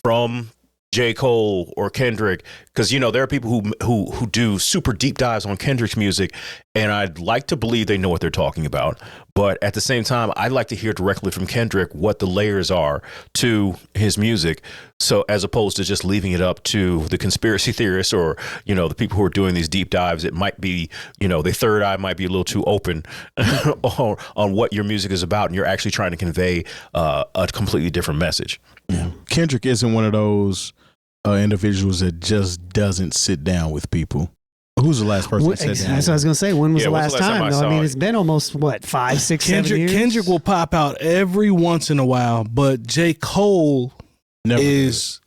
from J. Cole or Kendrick, because there are people who do super deep dives on Kendrick's music, and I'd like to believe they know what they're talking about. But at the same time, I'd like to hear directly from Kendrick what the layers are to his music. So as opposed to just leaving it up to the conspiracy theorists or, the people who are doing these deep dives, it might be, the third eye might be a little too open on what your music is about. And you're actually trying to convey a completely different message. Yeah. Kendrick isn't one of those individuals that just doesn't sit down with people. Who's the last person that sat down? That's what I was going to say. When was the last time? I mean, it's been almost, 5, 6, 7 years? Kendrick will pop out every once in a while, but J. Cole his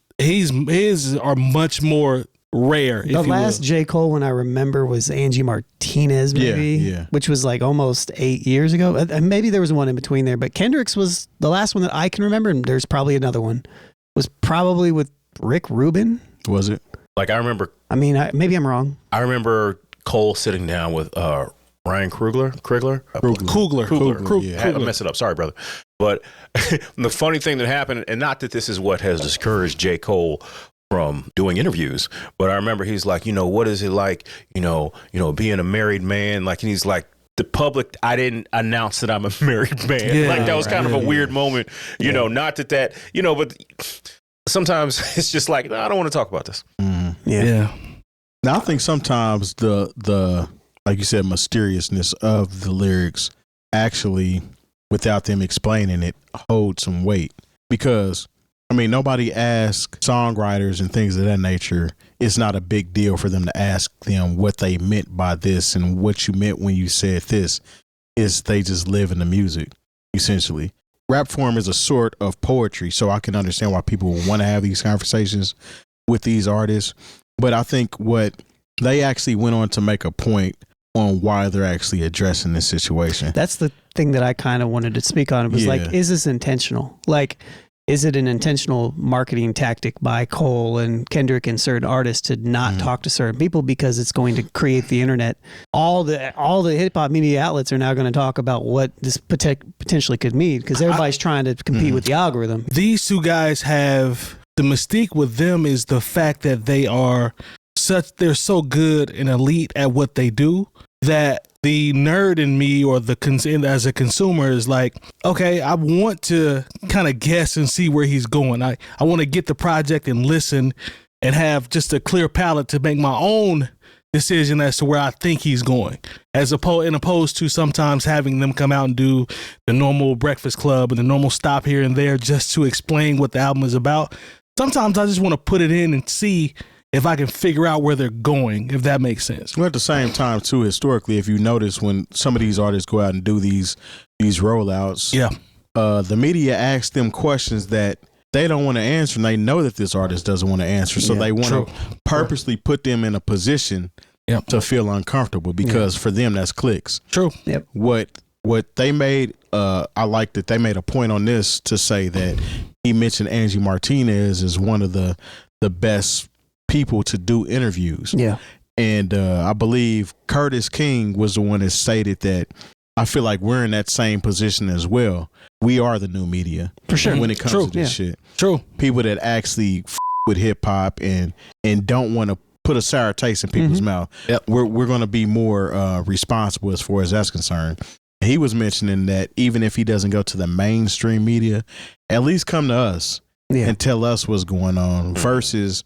are much more rare. The last J. Cole one I remember was Angie Martinez, maybe, which was almost 8 years ago. Maybe there was one in between there, but Kendrick's was the last one that I can remember, and there's probably another one. It was probably with Rick Rubin. Was it? I remember. I mean, maybe I'm wrong. I remember Cole sitting down with Ryan Coogler. Coogler. Yeah, I messed it up. Sorry, brother. But the funny thing that happened, and not that this is what has discouraged J. Cole from doing interviews, but I remember he's like, what is it like, being a married man? Like, and he's like, the public, I didn't announce that I'm a married man. Yeah, like that was kind of a weird moment, not that, but sometimes it's just like, no, I don't want to talk about this. Yeah. Now I think sometimes the like you said, mysteriousness of the lyrics actually, without them explaining it, hold some weight. Because nobody asks songwriters and things of that nature. It's not a big deal for them to ask them what they meant by this and what you meant when you said this. Is they just live in the music, essentially. Rap form is a sort of poetry, so I can understand why people want to have these conversations with these artists. But I think what they actually went on to make a point on why they're actually addressing this situation. That's the thing that I kind of wanted to speak on. It was like, is this intentional? Like, is it an intentional marketing tactic by Cole and Kendrick and certain artists to not talk to certain people because it's going to create the internet? All the hip hop media outlets are now going to talk about what this potentially could mean because everybody's trying to compete with the algorithm. These two guys have the mystique with them is the fact that they're so good and elite at what they do that the nerd in me or as a consumer is like, okay, I want to kind of guess and see where he's going. I want to get the project and listen and have just a clear palette to make my own decision as to where I think he's going, as opposed to sometimes having them come out and do the normal Breakfast Club and the normal stop here and there just to explain what the album is about. Sometimes I just want to put it in and see if I can figure out where they're going, if that makes sense. Well, at the same time, too, historically, if you notice when some of these artists go out and do these rollouts, the media asks them questions that they don't want to answer, and they know that this artist doesn't want to answer, so they want to purposely put them in a position to feel uncomfortable because for them, that's clicks. True. Yep. What they made, I like that they made a point on this to say that he mentioned Angie Martinez as one of the best people to do interviews. Yeah. And I believe Curtis King was the one that stated that I feel like we're in that same position as well. We are the new media. For sure. When it comes to this shit. True. People that actually with hip hop and don't want to put a sour taste in people's mouth. Yep. We're going to be more responsible as far as that's concerned. He was mentioning that even if he doesn't go to the mainstream media, at least come to us and tell us what's going on versus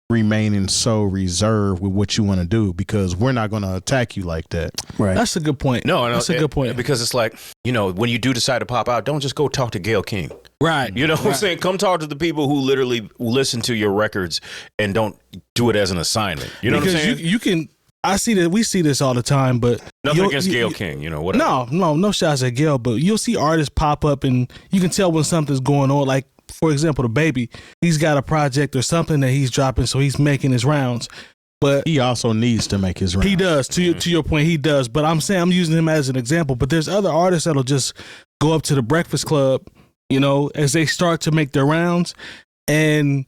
remaining so reserved with what you want to do because we're not going to attack you like that. Right. That's a good point. No, that's a good point. Because it's like, when you do decide to pop out, don't just go talk to Gayle King. Right. You know what I'm saying? Come talk to the people who literally listen to your records and don't do it as an assignment. You know what I'm saying? You can. I see that we see this all the time, but nothing against Gayle King, whatever. No shots at Gayle, but you'll see artists pop up and you can tell when something's going on. Like, for example, the Baby, he's got a project or something that he's dropping, so he's making his rounds. But he also needs to make his rounds. He does. To your point, he does. But I'm saying I'm using him as an example. But there's other artists that'll just go up to the Breakfast Club, as they start to make their rounds, and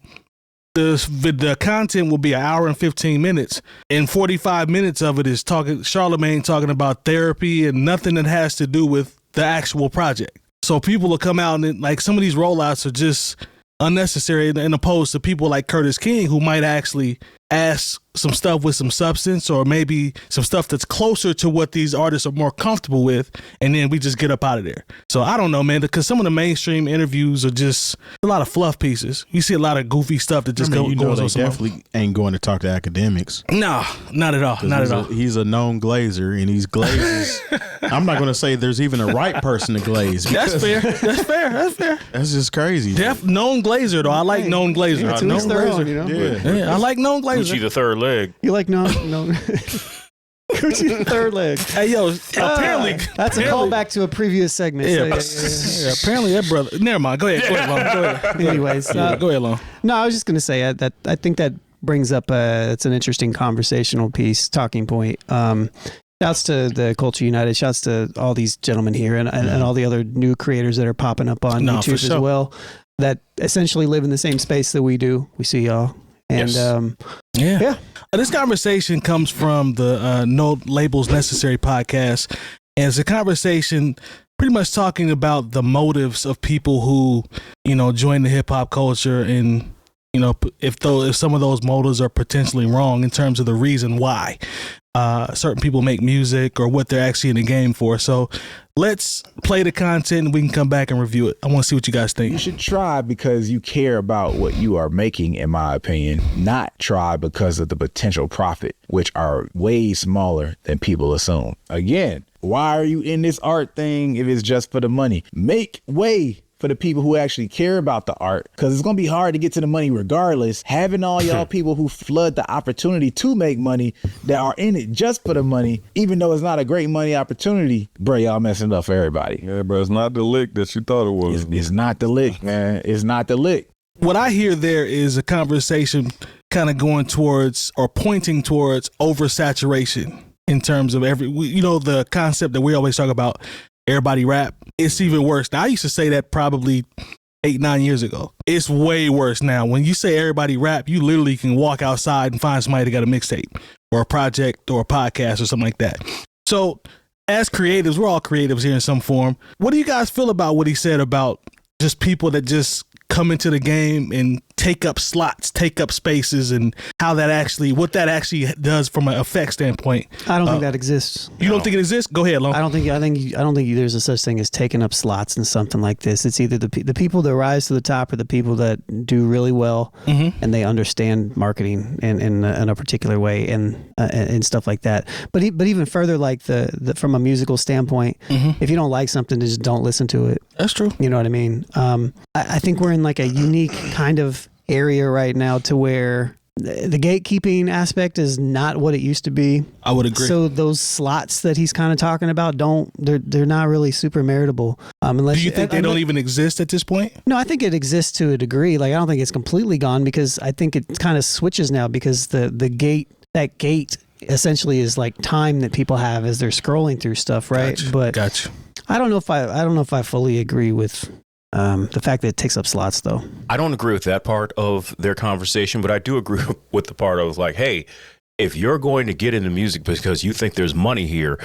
the content will be an hour and 15 minutes, and 45 minutes of it is Charlemagne talking about therapy and nothing that has to do with the actual project. So people will come out and like some of these rollouts are just unnecessary and opposed to people like Curtis King who might actually ask some stuff with some substance or maybe some stuff that's closer to what these artists are more comfortable with, and then we just get up out of there. So I don't know, man, because some of the mainstream interviews are just a lot of fluff pieces. You see a lot of goofy stuff that just goes on. They definitely ain't going to talk to Akademiks. No, not at all. Not at all. He's a known glazer, and he's glazes. I'm not going to say there's even a right person to glaze. That's fair. That's fair. That's just crazy. Known glazer, though. I like known glazer. Yeah, known glazer. Yeah, I like known glazer. Gucci the third leg. You like known Gucci the third leg. Hey, yo, apparently. That's a callback to a previous segment. Yeah, yeah, apparently that brother. Never mind. Go ahead, Lon. Go ahead. Anyways. Go ahead, Lon. No, I was just going to say that I think that brings up it's an interesting conversational piece, talking point. Shouts to the Culture United. Shouts to all these gentlemen here and all the other new creators that are popping up on YouTube as well that essentially live in the same space that we do. We see y'all. And yeah. This conversation comes from the No Labels Necessary podcast. And it's a conversation pretty much talking about the motives of people who, join the hip hop culture, and if some of those motives are potentially wrong in terms of the reason why certain people make music or what they're actually in the game for. So let's play the content and we can come back and review it. I want to see what you guys think. You should try because you care about what you are making, in my opinion, not try because of the potential profit, which are way smaller than people assume. Again, why are you in this art thing if it's just for the money? Make way for the people who actually care about the art, because it's going to be hard to get to the money regardless. Having all y'all people who flood the opportunity to make money that are in it just for the money, even though it's not a great money opportunity, bro, y'all messing it up for everybody. Yeah, bro, it's not the lick that you thought it was. It's not the lick, man. It's not the lick. What I hear there is a conversation kind of going towards or pointing towards oversaturation in terms of the concept that we always talk about, everybody rap. It's even worse. Now, I used to say that probably 8-9 years ago. It's way worse now. When you say everybody rap, you literally can walk outside and find somebody that got a mixtape or a project or a podcast or something like that. So as creatives, we're all creatives here in some form. What do you guys feel about what he said about just people that just come into the game and take up slots, take up spaces, and what that actually does from an effect standpoint? I don't think that exists. You don't think it exists? Go ahead, Lon. I don't think there's a such thing as taking up slots in something like this. It's either the people that rise to the top or the people that do really well and they understand marketing in a particular way and stuff like that. But even further, like the from a musical standpoint, if you don't like something, just don't listen to it. That's true. You know what I mean? I think we're in like a unique kind of area right now to where the gatekeeping aspect is not what it used to be. I would agree. So those slots that he's kind of talking about they're not really super meritable. Unless do you think they don't even exist at this point? No, I think it exists to a degree. Like I don't think it's completely gone because I think it kind of switches now because that gate essentially is like time that people have as they're scrolling through stuff, right? Gotcha. I don't know if I fully agree with the fact that it takes up slots, though. I don't agree with that part of their conversation, but I do agree with the part of like, hey, if you're going to get into music because you think there's money here,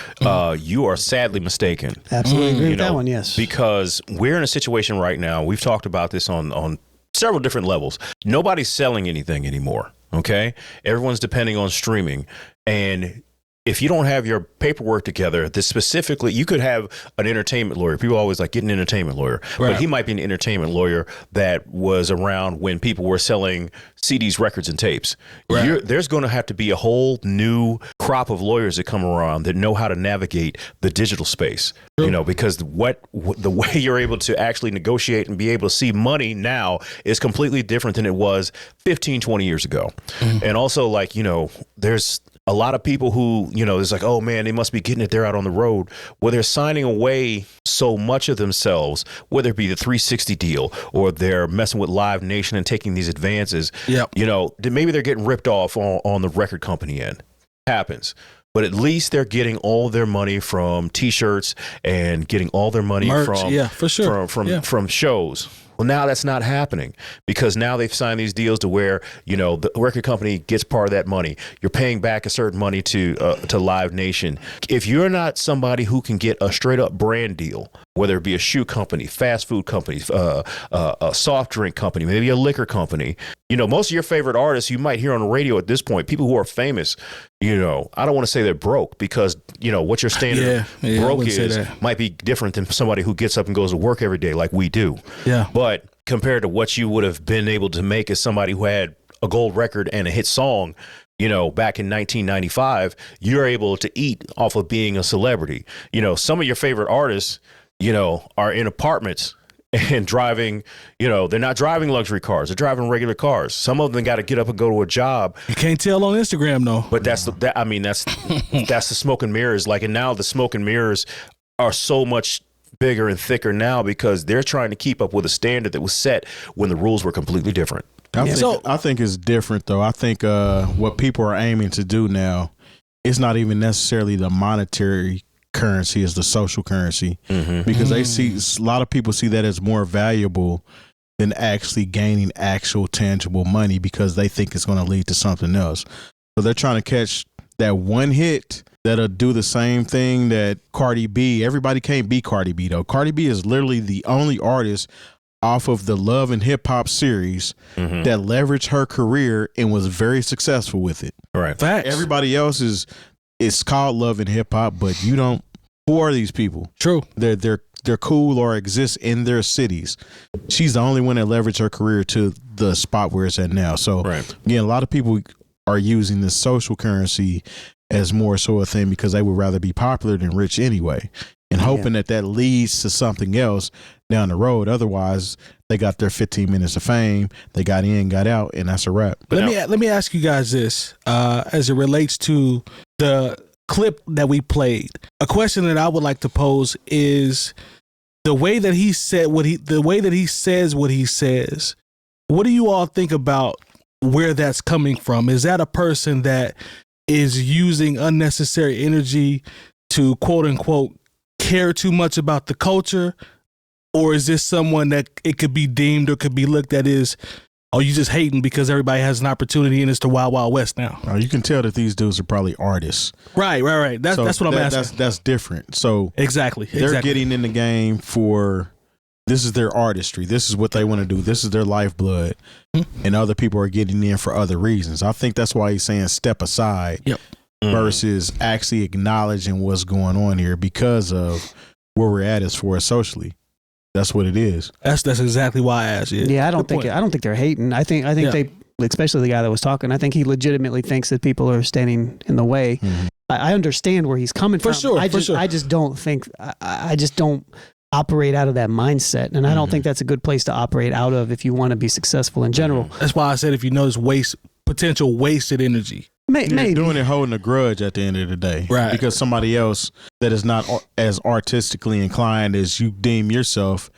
you are sadly mistaken. Absolutely agree with that one, yes. Because we're in a situation right now, we've talked about this on several different levels. Nobody's selling anything anymore, okay? Everyone's depending on streaming. And if you don't have your paperwork together, this specifically, you could have an entertainment lawyer. People always like, get an entertainment lawyer. Right. But he might be an entertainment lawyer that was around when people were selling CDs, records, and tapes. Right. There's going to have to be a whole new crop of lawyers that come around that know how to navigate the digital space. True. Because the way you're able to actually negotiate and be able to see money now is completely different than it was 15, 20 years ago. And also, like, there's a lot of people who, it's like, oh man, they must be getting it there out on the road. Well, they're signing away so much of themselves, whether it be the 360 deal or they're messing with Live Nation and taking these advances. Yep. Maybe they're getting ripped off on the record company end. Happens. But at least they're getting all their money from T-shirts and getting all their money merch, from yeah, for sure. from shows. Well, now that's not happening because now they've signed these deals to where, the record company gets part of that money. You're paying back a certain money to Live Nation. If you're not somebody who can get a straight up brand deal, whether it be a shoe company, fast food company, a soft drink company, maybe a liquor company, most of your favorite artists you might hear on the radio at this point, people who are famous, I don't want to say they're broke because, what your standard broke is might be different than somebody who gets up and goes to work every day like we do. Yeah. But compared to what you would have been able to make as somebody who had a gold record and a hit song, back in 1995, you're able to eat off of being a celebrity. Some of your favorite artists, are in apartments and driving, they're not driving luxury cars. They're driving regular cars. Some of them got to get up and go to a job. You can't tell on Instagram, though. But that's the smoke and mirrors. Like, and now the smoke and mirrors are so much bigger and thicker now because they're trying to keep up with a standard that was set when the rules were completely different. I think it's different, though. I think what people are aiming to do now is not even necessarily the monetary currency, is the social currency, because they see a lot of people see that as more valuable than actually gaining actual tangible money because they think it's going to lead to something else. So they're trying to catch that one hit that'll do the same thing that Cardi B. Everybody can't be Cardi B though. Cardi B is literally the only artist off of the Love and Hip Hop series that leveraged her career and was very successful with it. Right. Facts. Everybody else it's called Love and Hip Hop, but you don't. Who are these people? True. They're cool or exist in their cities. She's the only one that leveraged her career to the spot where it's at now. So again, a lot of people are using the social currency as more so a thing because they would rather be popular than rich anyway, and hoping that leads to something else down the road. Otherwise, they got their 15 minutes of fame, they got in, got out, and that's a wrap. Let me ask you guys this as it relates to the clip that we played. A question that I would like to pose is the way that he said the way that he says what he says. What do you all think about where that's coming from? Is that a person that is using unnecessary energy to quote unquote care too much about the culture? Or is this someone that it could be deemed or could be looked at as, oh, you just hating because everybody has an opportunity and it's the Wild Wild West now? You can tell that these dudes are probably artists. Right. That's what I'm asking. That's different. So exactly. They're getting in the game for, this is their artistry. This is what they want to do. This is their lifeblood. And other people are getting in for other reasons. I think that's why he's saying step aside versus actually acknowledging what's going on here because of where we're at as far as socially. That's what it is. That's exactly why I asked you. Yeah, I don't think they're hating. I think they, especially the guy that was talking, I think he legitimately thinks that people are standing in the way. I understand where he's coming from. I just don't think I just don't operate out of that mindset, and I don't think that's a good place to operate out of if you want to be successful in general. That's why I said if you notice potential wasted energy. You're doing it holding a grudge at the end of the day. Right. Because somebody else that is not as artistically inclined as you deem yourself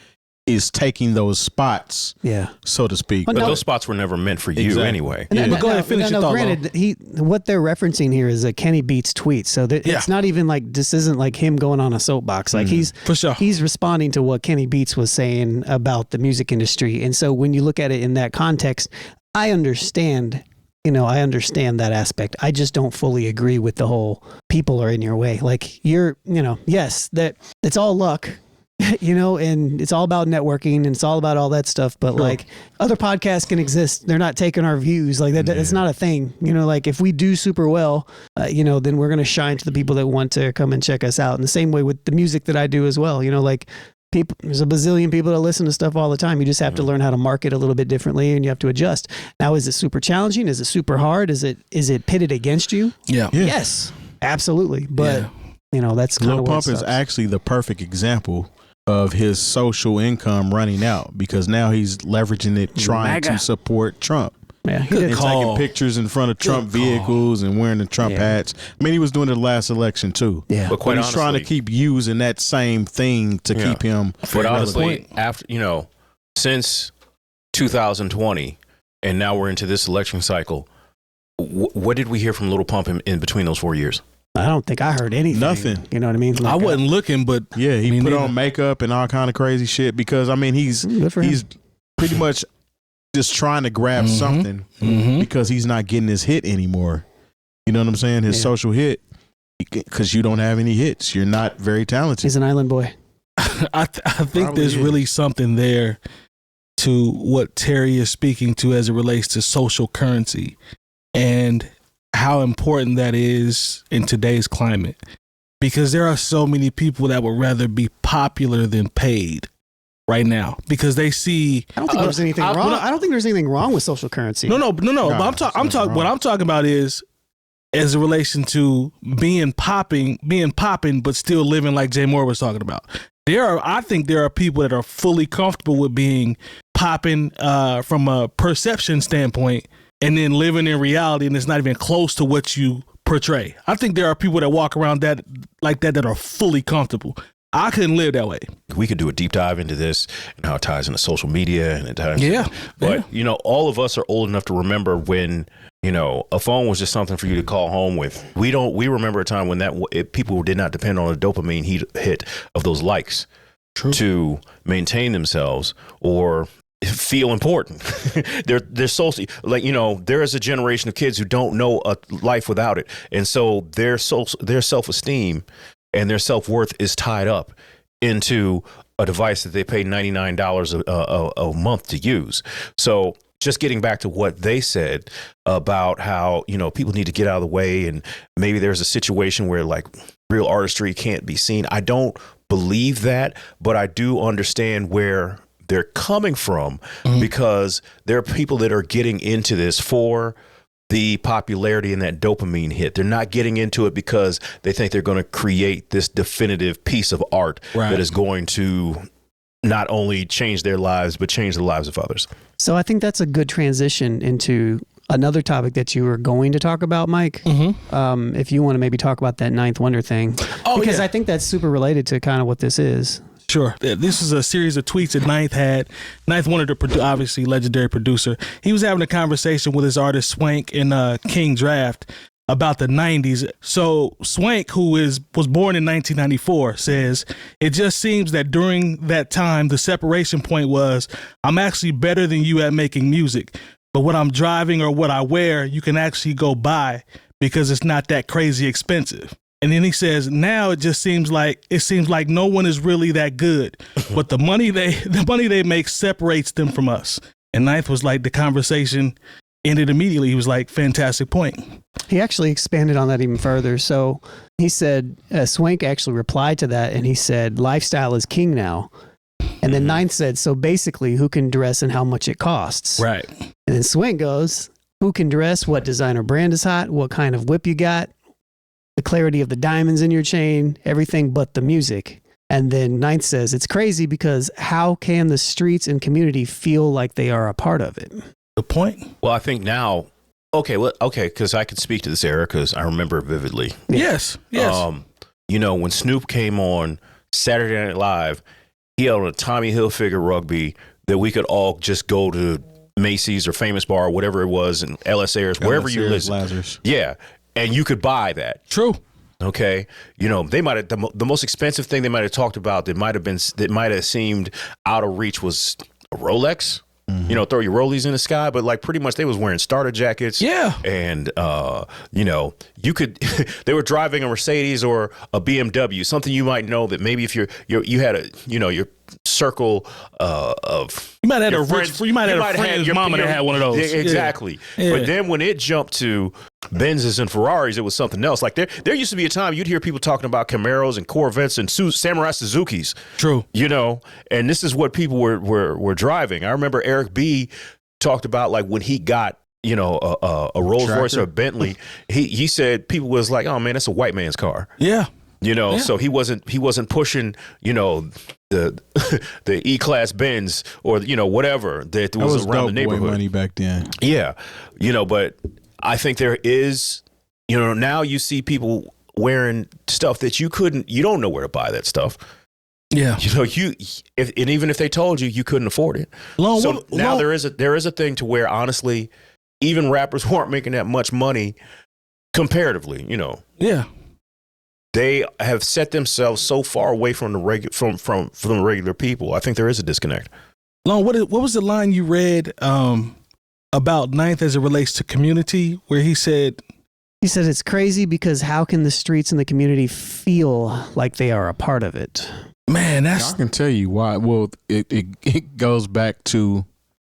is taking those spots, so to speak. But those spots were never meant for you anyway. But go ahead and finish your thought. Granted, what they're referencing here is a Kenny Beats tweet. So it's not even like, this isn't like him going on a soapbox. Like he's responding to what Kenny Beats was saying about the music industry. And so when you look at it in that context, I understand that aspect. I just don't fully agree with the whole people are in your way. Like yes, that it's all luck, and it's all about networking and it's all about all that stuff. But like other podcasts can exist. They're not taking our views. Like that, it's not a thing. Like if we do super well, then we're going to shine to the people that want to come and check us out. And the same way with the music that I do as well, like there's a bazillion people that listen to stuff all the time. You just have to learn how to market a little bit differently, and you have to adjust. Now, is it super challenging? Is it super hard? Is it pitted against you? Yeah. Yes, absolutely. But that's kind of Lil Pump is actually the perfect example of his social income running out because now he's leveraging it, trying to support Trump. Yeah, and taking pictures in front of Trump vehicles and wearing the Trump hats. I mean, he was doing it the last election too. Yeah, but quite he's honestly, trying to keep using that same thing to keep him. But honestly, after since 2020, and now we're into this election cycle, what did we hear from Lil Pump in between those 4 years? I don't think I heard anything. Nothing. You know what I mean? Like, I wasn't looking, but he put on makeup and all kind of crazy shit because he's pretty much just trying to grab something because he's not getting his hit anymore. You know what I'm saying? His social hit, because you don't have any hits. You're not very talented. He's an island boy. I think there's really something there to what Terry is speaking to as it relates to social currency and how important that is in today's climate. Because there are so many people that would rather be popular than paid right now because they see. I don't think there's anything wrong. I don't think there's anything wrong with social currency. No. But I'm talking. What I'm talking about is as a relation to being popping, but still living like Jay Moore was talking about. I think there are people that are fully comfortable with being popping from a perception standpoint, and then living in reality, and it's not even close to what you portray. I think there are people that walk around that are fully comfortable. I couldn't live that way. We could do a deep dive into this and how it ties into social media and it ties. But all of us are old enough to remember when a phone was just something for you to call home with. We remember a time when people did not depend on a dopamine hit of those likes to maintain themselves or feel important. they're so like, you know, there is a generation of kids who don't know a life without it, and so their self-esteem and their self-worth is tied up into a device that they pay $99 a month to use. So just getting back to what they said about how, you know, people need to get out of the way, and maybe there's a situation where like real artistry can't be seen. I don't believe that, but I do understand where they're coming from, because there are people that are getting into this for the popularity and that dopamine hit. They're not getting into it because they think they're going to create this definitive piece of art that is going to not only change their lives, but change the lives of others. So I think that's a good transition into another topic that you were going to talk about, Mike. If you want to maybe talk about that Ninth Wonder thing. Because I think that's super related to kind of what this is. Sure. This is a series of tweets that Ninth had. Ninth Wonder, obviously legendary producer. He was having a conversation with his artist Swank in King Draft about the 90s. So Swank, who was born in 1994, says, "It just seems that during that time, the separation point was, I'm actually better than you at making music. But what I'm driving or what I wear, you can actually go buy because it's not that crazy expensive." And then he says, now it seems like no one is really that good, but the money they make separates them from us. And Ninth was like, the conversation ended immediately. He was like, fantastic point. He actually expanded on that even further. So he said, Swank actually replied to that, and he said, lifestyle is king now. And then Ninth said, so basically, who can dress and how much it costs? Right. And then Swank goes, who can dress, what designer brand is hot, what kind of whip you got, the clarity of the diamonds in your chain, everything but the music. And then Ninth says, it's crazy because how can the streets and community feel like they are a part of it? The point? Well, I think now, because I can speak to this era because I remember it vividly. Yes. You know, when Snoop came on Saturday Night Live, he had on a Tommy Hilfiger rugby that we could all just go to Macy's or Famous Bar or whatever it was, and LSA's, wherever you listen. Lazarus. Yeah. And you could buy that. True. Okay. You know, they might have, the most expensive thing they might have talked about that might have seemed out of reach was a Rolex. You know, throw your rollies in the sky, but like pretty much they was wearing starter jackets. Yeah. And, you know, you could, they were driving a Mercedes or a BMW, something you might know that maybe if you had a, you know, your circle of, you might have had a friend's mama that had one of those. Yeah, exactly. Yeah. But then when it jumped to Benzes and Ferraris, it was something else. Like there used to be a time you'd hear people talking about Camaros and Corvettes and Samurai Suzukis. True. You know, and this is what people were driving. I remember Eric B talked about like when he got, you know, a Rolls Royce or a Bentley, he said people was like, oh man, that's a white man's car. Yeah. You know, so he wasn't pushing, you know, the E-Class Benz or, you know, whatever that was around the neighborhood. Boy money back then. Yeah. You know, but I think there is, you know, now you see people wearing stuff that you don't know where to buy that stuff. Yeah. You know, and even if they told you, you couldn't afford it. Now there is a thing to where honestly, even rappers who aren't making that much money comparatively, you know. Yeah. They have set themselves so far away from the from the regular people. I think there is a disconnect. Long, what was the line you read about Ninth as it relates to community, where he said it's crazy because how can the streets and the community feel like they are a part of it? Man, I can tell you why. Well, it goes back to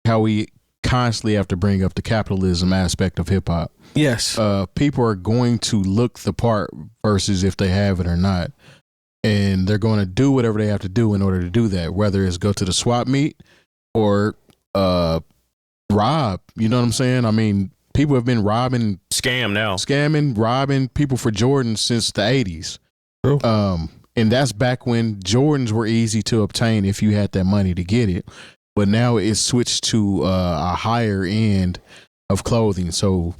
how we constantly have to bring up the capitalism aspect of hip hop. Yes. People are going to look the part versus if they have it or not. And they're going to do whatever they have to do in order to do that, whether it's go to the swap meet or rob. You know what I'm saying? I mean, people have been robbing. Scamming, robbing people for Jordans since the 80s. True. And that's back when Jordans were easy to obtain if you had that money to get it. But now it's switched to a higher end of clothing. So,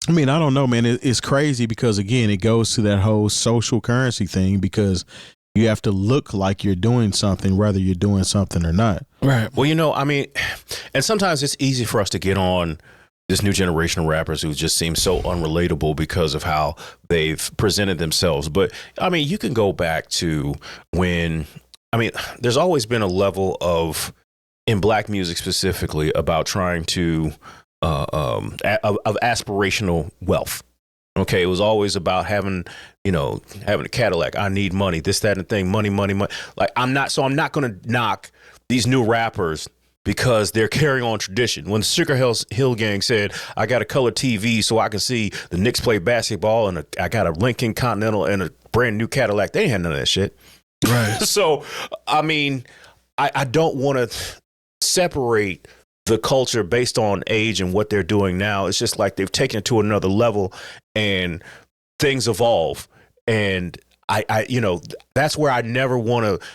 I mean, I don't know, man. It's crazy because, again, it goes to that whole social currency thing because you have to look like you're doing something whether you're doing something or not. Right. Well, you know, I mean, and sometimes it's easy for us to get on this new generation of rappers who just seem so unrelatable because of how they've presented themselves. But, I mean, you can go back to when, I mean, there's always been a level of in black music specifically about trying to of aspirational wealth. Okay, it was always about having a Cadillac. I need money, this, that, and the thing. Money. Like I'm not going to knock these new rappers because they're carrying on tradition. When the Sugar Hill Gang said, I got a color TV so I can see the Knicks play basketball, and I got a Lincoln Continental and a brand new Cadillac, they ain't had none of that shit. Right. So, I mean, I don't want to separate the culture based on age and what they're doing now. It's just like they've taken it to another level and things evolve. And I that's where I never want to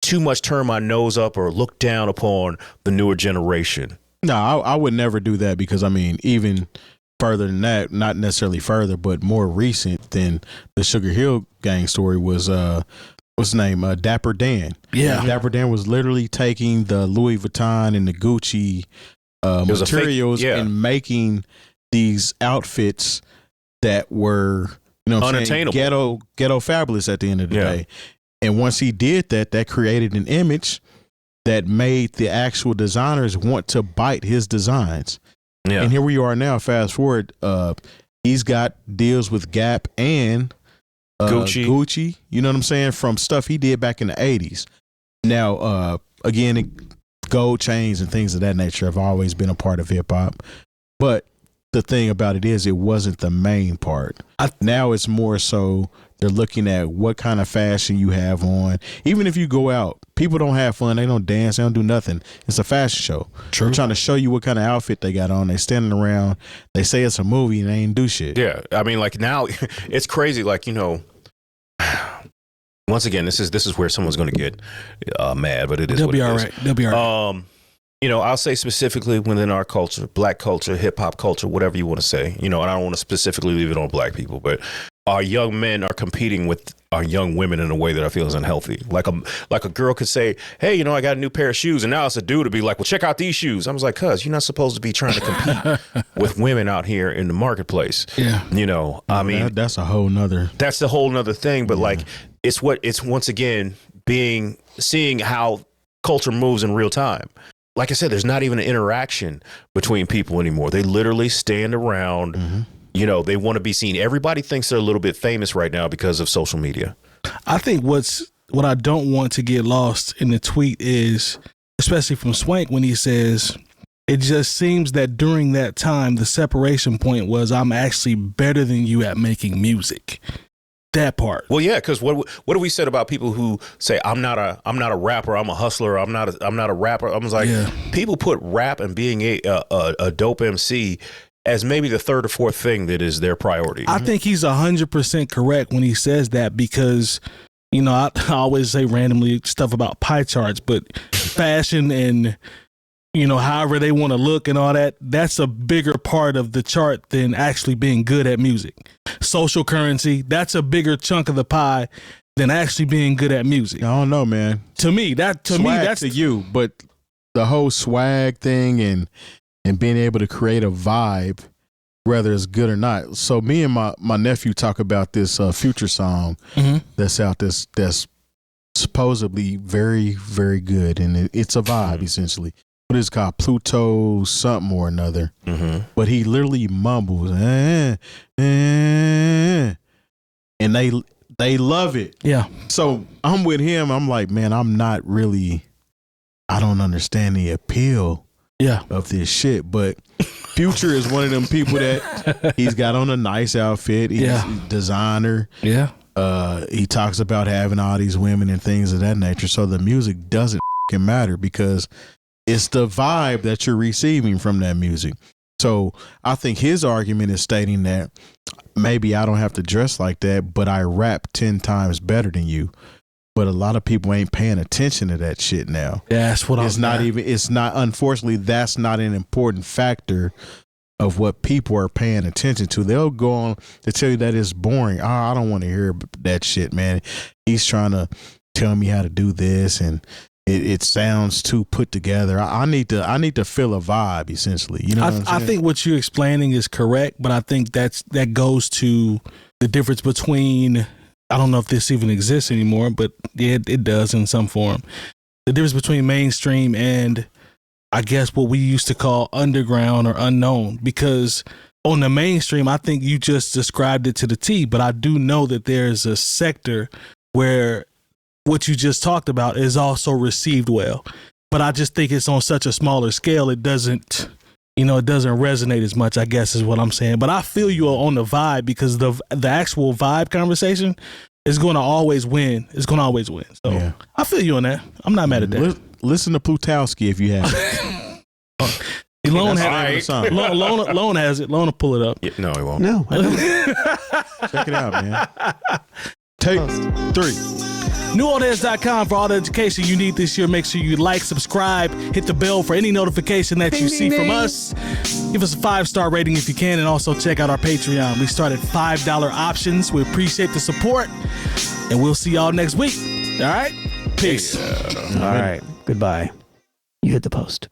too much turn my nose up or look down upon the newer generation. No, I would never do that, because I mean, even further than that, not necessarily further, but more recent than the Sugar Hill Gang story was what's his name? Dapper Dan. Yeah. Dapper Dan was literally taking the Louis Vuitton and the Gucci materials and making these outfits that were, unattainable, ghetto fabulous at the end of the day. And once he did that, that created an image that made the actual designers want to bite his designs. Yeah. And here we are now, fast forward, he's got deals with Gap and Gucci, you know what I'm saying, from stuff he did back in the 80s. Now, again, gold chains and things of that nature have always been a part of hip hop. But the thing about it is, it wasn't the main part. Now it's more so they're looking at what kind of fashion you have on. Even if you go out, people don't have fun. They don't dance. They don't do nothing. It's a fashion show. True. They're trying to show you what kind of outfit they got on. They standing around. They say it's a movie and they ain't do shit. Yeah. I mean, like now it's crazy. Like, once again, this is where someone's going to get mad, but it is. They'll be all right. They'll be all right. I'll say specifically within our culture, black culture, hip hop culture, whatever you want to say, and I don't want to specifically leave it on black people, but our young men are competing with our young women in a way that I feel is unhealthy. Like a girl could say, hey, I got a new pair of shoes. And now it's a dude to be like, well, check out these shoes. I was like, cuz you're not supposed to be trying to compete with women out here in the marketplace. Yeah. I mean, that's a whole nother. That's a whole nother thing. But like, it's once again, seeing how culture moves in real time. Like I said, there's not even an interaction between people anymore. They literally stand around. Mm-hmm. They want to be seen. Everybody thinks they're a little bit famous right now because of social media. I think what I don't want to get lost in the tweet is, especially from Swank, when he says, it just seems that during that time, the separation point was, I'm actually better than you at making music. That part. Well, yeah, because what do we said about people who say I'm not a rapper, I'm a hustler, I'm not a rapper. I was like, people put rap and being a dope MC as maybe the third or fourth thing that is their priority. I think he's 100% correct when he says that, because I always say randomly stuff about pie charts, but fashion and however they want to look and all that, that's a bigger part of the chart than actually being good at music. Social currency, that's a bigger chunk of the pie than actually being good at music. I don't know, man. To me, that's to you, but the whole swag thing and being able to create a vibe, whether it's good or not. So me and my nephew talk about this Future song that's out that's supposedly very, very good, and it's a vibe essentially. What is it called? Pluto something or another. Mm-hmm. But he literally mumbles, and they love it. Yeah. So I'm with him. I'm like, man, I don't understand the appeal of this shit. But Future is one of them people that he's got on a nice outfit. He's a designer. Yeah. He talks about having all these women and things of that nature. So the music doesn't matter, because it's the vibe that you're receiving from that music. So I think his argument is stating that maybe I don't have to dress like that, but I rap 10 times better than you. But a lot of people ain't paying attention to that shit now. Yeah, that's what unfortunately, that's not an important factor of what people are paying attention to. They'll go on to tell you that it's boring. I don't want to hear that shit, man. He's trying to tell me how to do this, and it sounds too put together. I need to feel a vibe, essentially. You know what I'm saying? I think what you're explaining is correct, but I think that goes to the difference between, I don't know if this even exists anymore, but it does in some form. The difference between mainstream and I guess what we used to call underground or unknown, because on the mainstream, I think you just described it to the T, but I do know that there's a sector where what you just talked about is also received well. But I just think it's on such a smaller scale, it doesn't resonate as much, I guess is what I'm saying. But I feel you on the vibe, because the actual vibe conversation is going to always win. It's going to always win. So I feel you on that. I'm not mad at that. Listen to Plutowski if you have it. Lone has it. Lone will pull it up. Yeah, no, he won't. No, I don't. Check it out, man. Take 3. NewOldHeads.com for all the education you need this year. Make sure you like, subscribe, hit the bell for any notification that you see from us. Give us a 5-star rating if you can, and also check out our Patreon. We started $5 options. We appreciate the support, and we'll see y'all next week. All right? Peace. All right. Goodbye. You hit the post.